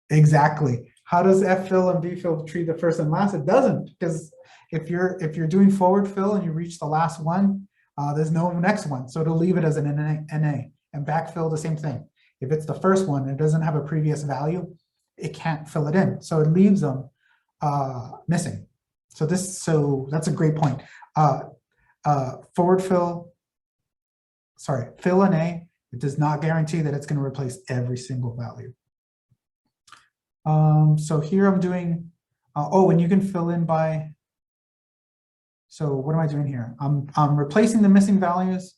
Exactly. How does F fill and B fill treat the first and last? It doesn't, because if you're doing forward fill and you reach the last one, there's no next one, so it'll leave it as an NA. And backfill, the same thing. If it's the first one and it doesn't have a previous value, it can't fill it in, so it leaves them missing. So that's a great point. Forward fill, fill NA, it does not guarantee that it's going to replace every single value. So here I'm doing, oh, and you can fill in by, so what am I doing here? I'm replacing the missing values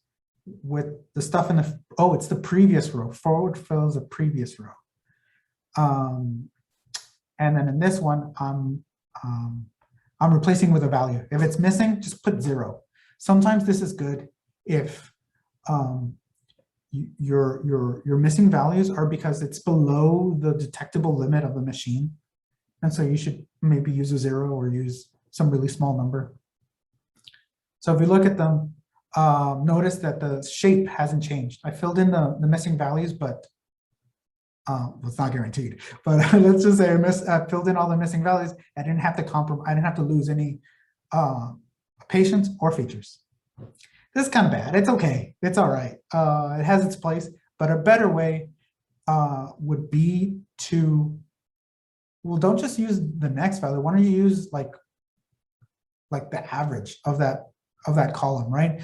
with the stuff in the, oh, it's the previous row. Forward fill is a previous row. And then in this one, I'm replacing with a value. If it's missing, just put 0. Sometimes this is good if your missing values are because it's below the detectable limit of the machine. And so you should maybe use a 0 or use some really small number. So if we look at them, notice that the shape hasn't changed. I filled in the missing values, but well, it's not guaranteed. But let's just say I filled in all the missing values. I didn't have to lose any patients or features. This is kind of bad. It's okay. It's all right. It has its place. But a better way would be to, well, don't just use the next value. Why don't you use like the average of that column, right?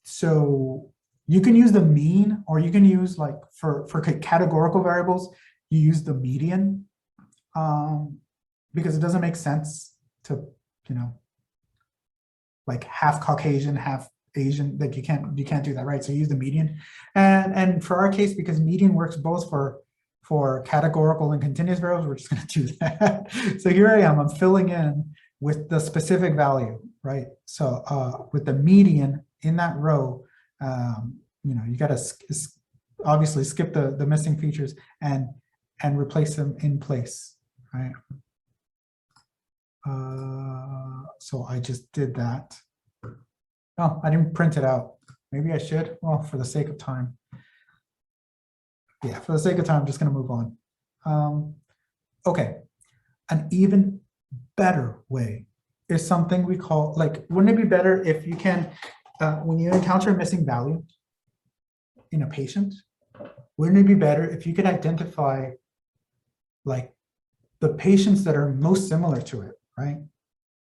So you can use the mean, or you can use, like, for categorical variables, you use the median, because it doesn't make sense to, like half Caucasian, half Asian, like you can't do that, right? So use the median. And for our case, because median works both for categorical and continuous variables, we're just going to do that. So here I am, I'm filling in with the specific value, right? So with the median in that row, you got to obviously skip the missing features and replace them in place, right? So I just did that. Oh, I didn't print it out. Maybe I should. Well, for the sake of time. Yeah, for the sake of time, I'm just going to move on. Okay, an even better way is something we call, like, wouldn't it be better if you can, when you encounter a missing value in a patient, wouldn't it be better if you could identify like the patients that are most similar to it, right?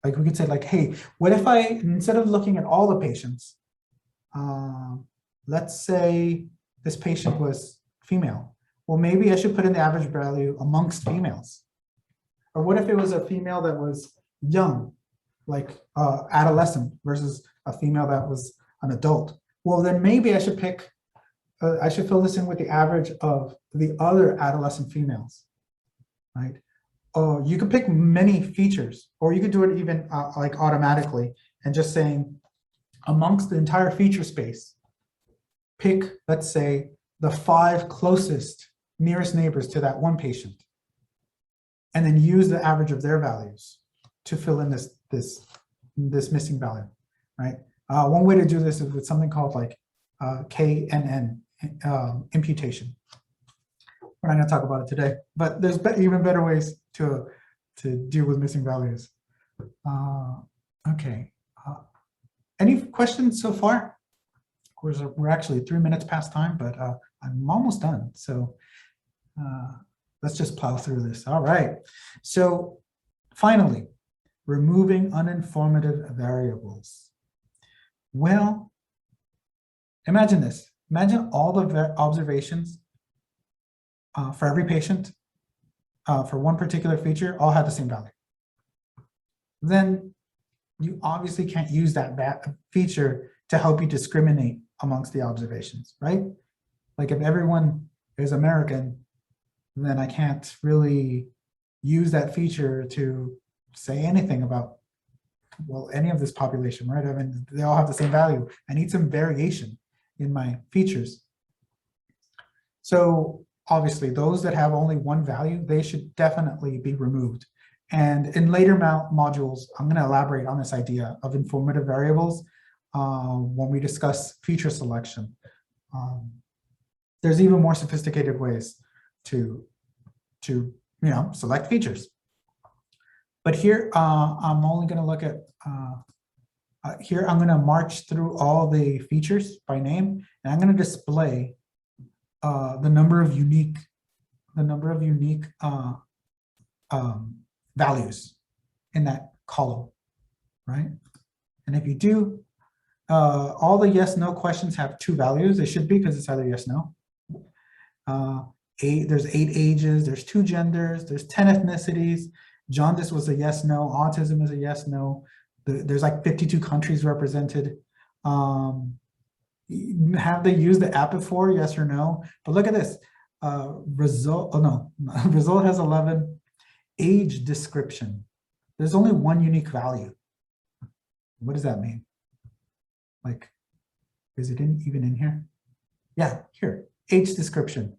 Like we could say like, hey, what if I, instead of looking at all the patients, let's say this patient was female. Well, maybe I should put in the average value amongst females. Or what if it was a female that was young, like adolescent versus a female that was an adult? Well, then maybe I should pick, I should fill this in with the average of the other adolescent females, right? Oh, you could pick many features, or you could do it even like automatically and just saying amongst the entire feature space, pick, let's say, the 5 closest nearest neighbors to that one patient, and then use the average of their values to fill in this missing value, right? One way to do this is with something called like KNN imputation. We're not going to talk about it today, but there's even better ways to deal with missing values. Okay. Any questions so far? Of course, we're actually 3 minutes past time, but I'm almost done. So let's just plow through this. All right. So finally, removing uninformative variables. Well, imagine this. Imagine all the observations for every patient for one particular feature all have the same value. Then you obviously can't use that feature to help you discriminate amongst the observations, right? Like if everyone is American, then I can't really use that feature to say anything about, well, any of this population, right? I mean, they all have the same value. I need some variation in my features. So obviously those that have only one value, they should definitely be removed. And in later modules, I'm going to elaborate on this idea of informative variables when we discuss feature selection. There's even more sophisticated ways to select features. But here, I'm only going to look at, here I'm going to march through all the features by name, and I'm going to display the number of unique values in that column, right? And if you do, all the yes, no questions have 2 values. They should be, because it's either yes, no. There's 8 ages, there's 2 genders, there's 10 ethnicities. Jaundice was a yes, no. Autism is a yes, no. There's like 52 countries represented. Have they used the app before? Yes or no? But look at this. Result, oh no, result has 11. Age description. There's only 1 unique value. What does that mean? Like, is it even in here? Yeah, here, age description.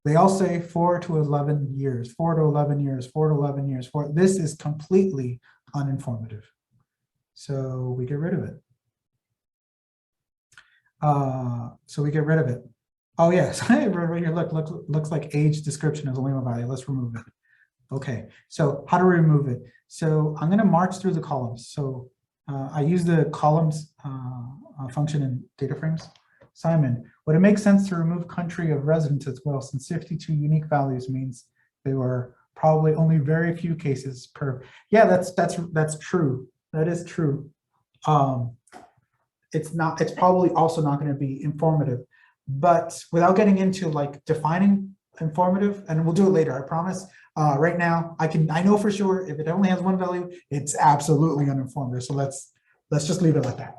They all say 4 to 11 years, 4 to 11 years, 4 to 11 years. This is completely uninformative. So we get rid of it. So we get rid of it. Oh yes, right here, looks like age description is only 1 value. Let's remove it. Okay, so how do we remove it? So I'm going to march through the columns. So I use the columns function in data frames. Simon, would it make sense to remove country of residence as well, since 52 unique values means they were probably only very few cases per? Yeah, that's true. That is true. It's probably also not going to be informative, but without getting into like defining informative, and we'll do it later, I promise. Right now, I know for sure if it only has 1 value, it's absolutely uninformative. So let's just leave it like that.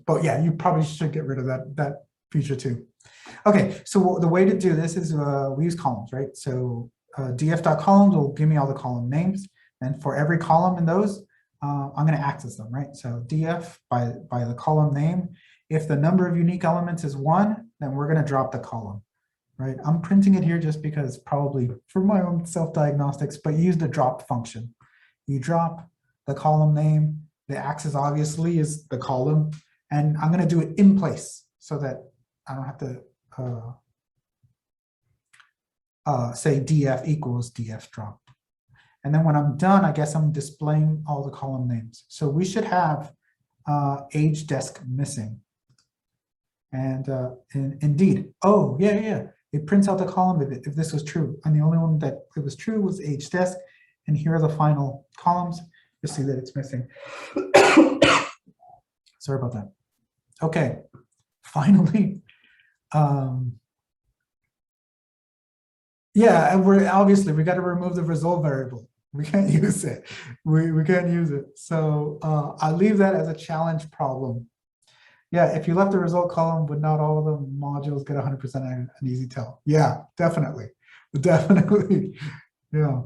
But yeah, you probably should get rid of that feature too. Okay, so the way to do this is we use columns, right? So df.columns will give me all the column names, and for every column in those, I'm going to access them, right? So df by the column name. If the number of unique elements is 1, then we're going to drop the column, right? I'm printing it here just because probably for my own self-diagnostics, but use the drop function. You drop the column name. The axis obviously is the column, and I'm going to do it in place so that I don't have to say df equals df drop. And then when I'm done, I guess I'm displaying all the column names. So we should have age desk missing. And indeed, oh, yeah. It prints out the column if this was true. And the only one that it was true was age desk. And here are the final columns. You'll see that it's missing. Sorry about that. Okay, finally. Yeah, and we got to remove the result variable. We can't use it. We can't use it. So I leave that as a challenge problem. Yeah, if you left the result column, would not all of the modules get 100% an easy tell? Yeah, definitely. Yeah.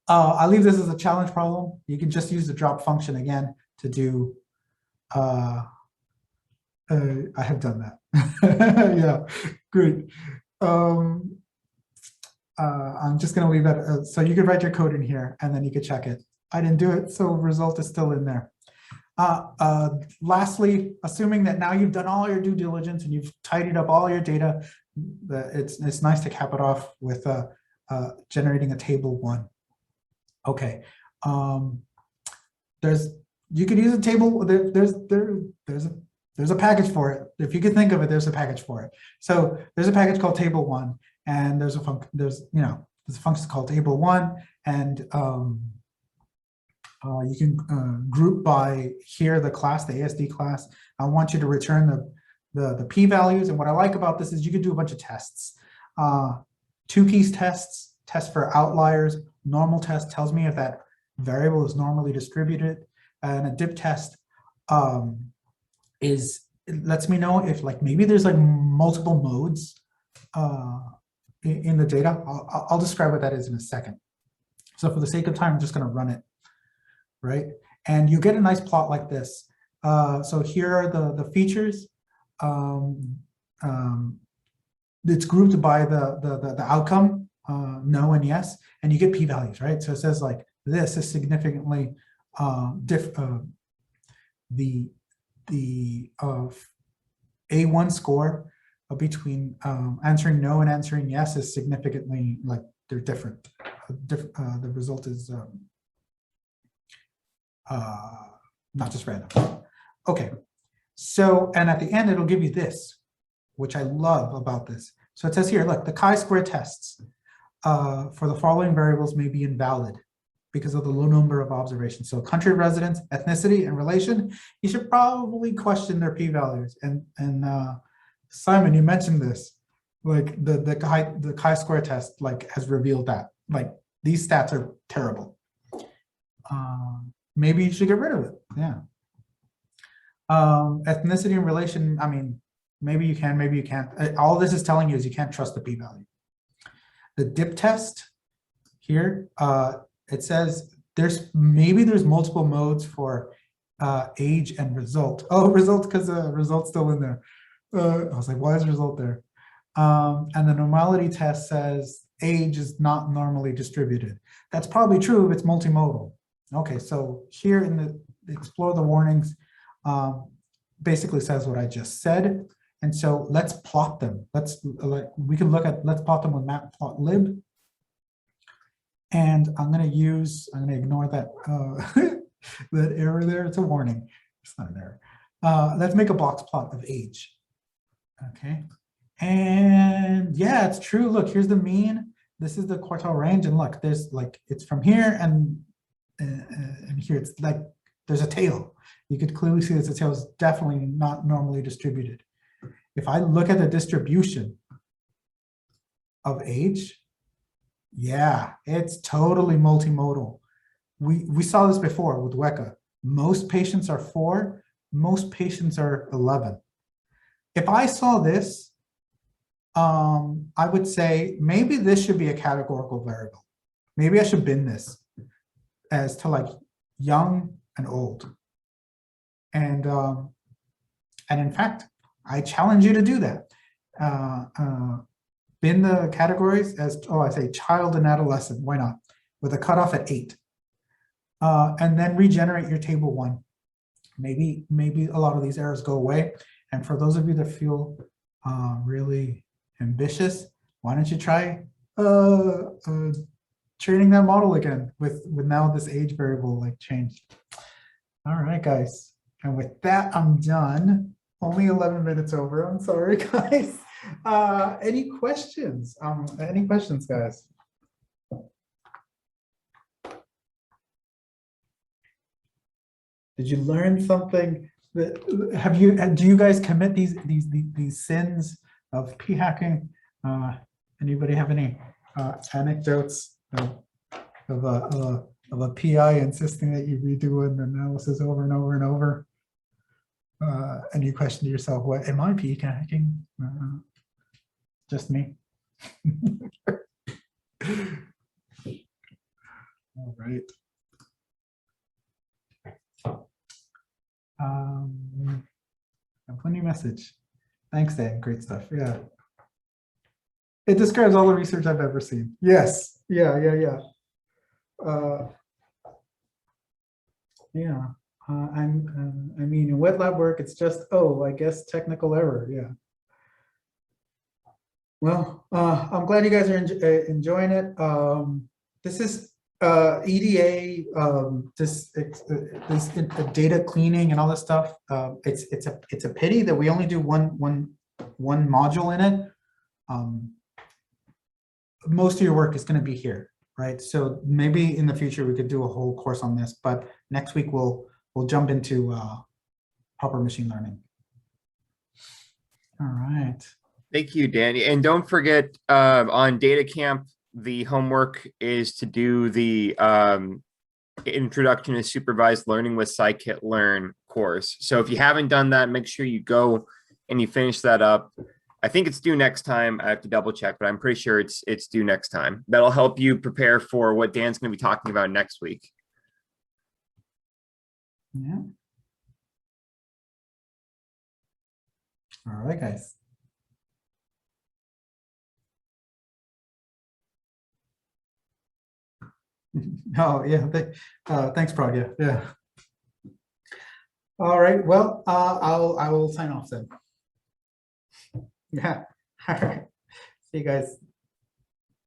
I leave this as a challenge problem. You can just use the drop function again to do. I have done that. Yeah, great. I'm just going to leave that. So you could write your code in here and then you could check it. I didn't do it, so result is still in there. Lastly, assuming that now you've done all your due diligence and you've tidied up all your data, it's nice to cap it off with generating a table 1. Okay, you could use a table. There's a package for it. If you could think of it, there's a package for it. So there's a package called table 1, and there's a function called table 1, and you can group by here the class, the ASD class. I want you to return the p-values, and what I like about this is you can do a bunch of tests. 2-piece tests, test for outliers. Normal test tells me if that variable is normally distributed, and a dip test lets me know if maybe there's multiple modes in the data. I'll describe what that is in a second. So for the sake of time, I'm just going to run it, right? And you get a nice plot like this. So here are the features. It's grouped by the outcome, no and yes, and you get p-values, right? So it says this is significantly the A1 score between answering no and answering yes is significantly they're different. The result is not just random. Okay, so and at the end it'll give you this, which I love about this. So it says here, look, the chi-square tests for the following variables may be invalid because of the low number of observations. So country of residence, ethnicity, and relation, you should probably question their p-values. And Simon, you mentioned this, the chi-square test has revealed that these stats are terrible. Maybe you should get rid of it. Yeah. Ethnicity and relation, I mean, maybe you can, maybe you can't. All this is telling you is you can't trust the p-value. The dip test here, it says there's multiple modes for age and result. Oh, result because result's still in there. I was like, why is result there? And the normality test says age is not normally distributed. That's probably true if it's multimodal. Okay, so here in the explore the warnings, basically says what I just said. And so let's plot them. Let's plot them with matplotlib. And I'm going to ignore that that error there. It's a warning. It's not an error. Let's make a box plot of age. Okay. And yeah, it's true. Look, here's the mean. This is the quartile range. And look, there's it's from here and here it's there's a tail. You could clearly see that the tail is definitely not normally distributed. If I look at the distribution of age, yeah, it's totally multimodal. We saw this before with Weka. Most patients are 4, most patients are 11. If I saw this, I would say maybe this should be a categorical variable. Maybe I should bin this as to young and old. And in fact, I challenge you to do that. Bin the categories as, I say child and adolescent, why not? With a cutoff at 8. And then regenerate your table 1. Maybe a lot of these errors go away. And for those of you that feel really ambitious, why don't you try training that model again with now this age variable like changed. All right, guys. And with that, I'm done. Only 11 minutes over. I'm sorry, guys. Any questions? Any questions, guys? Did you learn something? Do you guys commit these sins of p hacking? Anybody have any anecdotes of a PI insisting that you redo an analysis over and over and over? And you question to yourself, what am I p hacking? Just me. All right. A funny message. Thanks, Dan. Great stuff. Yeah. It describes all the research I've ever seen. Yes. Yeah. I mean, in wet lab work, it's just, I guess technical error. Yeah. Well, I'm glad you guys are enjoying it. This is EDA, this data cleaning and all this stuff. It's a pity that we only do one module in it. Most of your work is going to be here, right? So maybe in the future we could do a whole course on this, but next week we'll jump into proper machine learning. All right. Thank you, Danny. And don't forget on Data Camp, the homework is to do the Introduction to Supervised Learning with Scikit-Learn course. So if you haven't done that, make sure you go and you finish that up. I think it's due next time. I have to double check, but I'm pretty sure it's due next time. That'll help you prepare for what Dan's going to be talking about next week. Yeah. All right, guys. Oh, yeah. Thanks, Pragya. Yeah. All right. Well, I will sign off then. Yeah. All right. See you guys.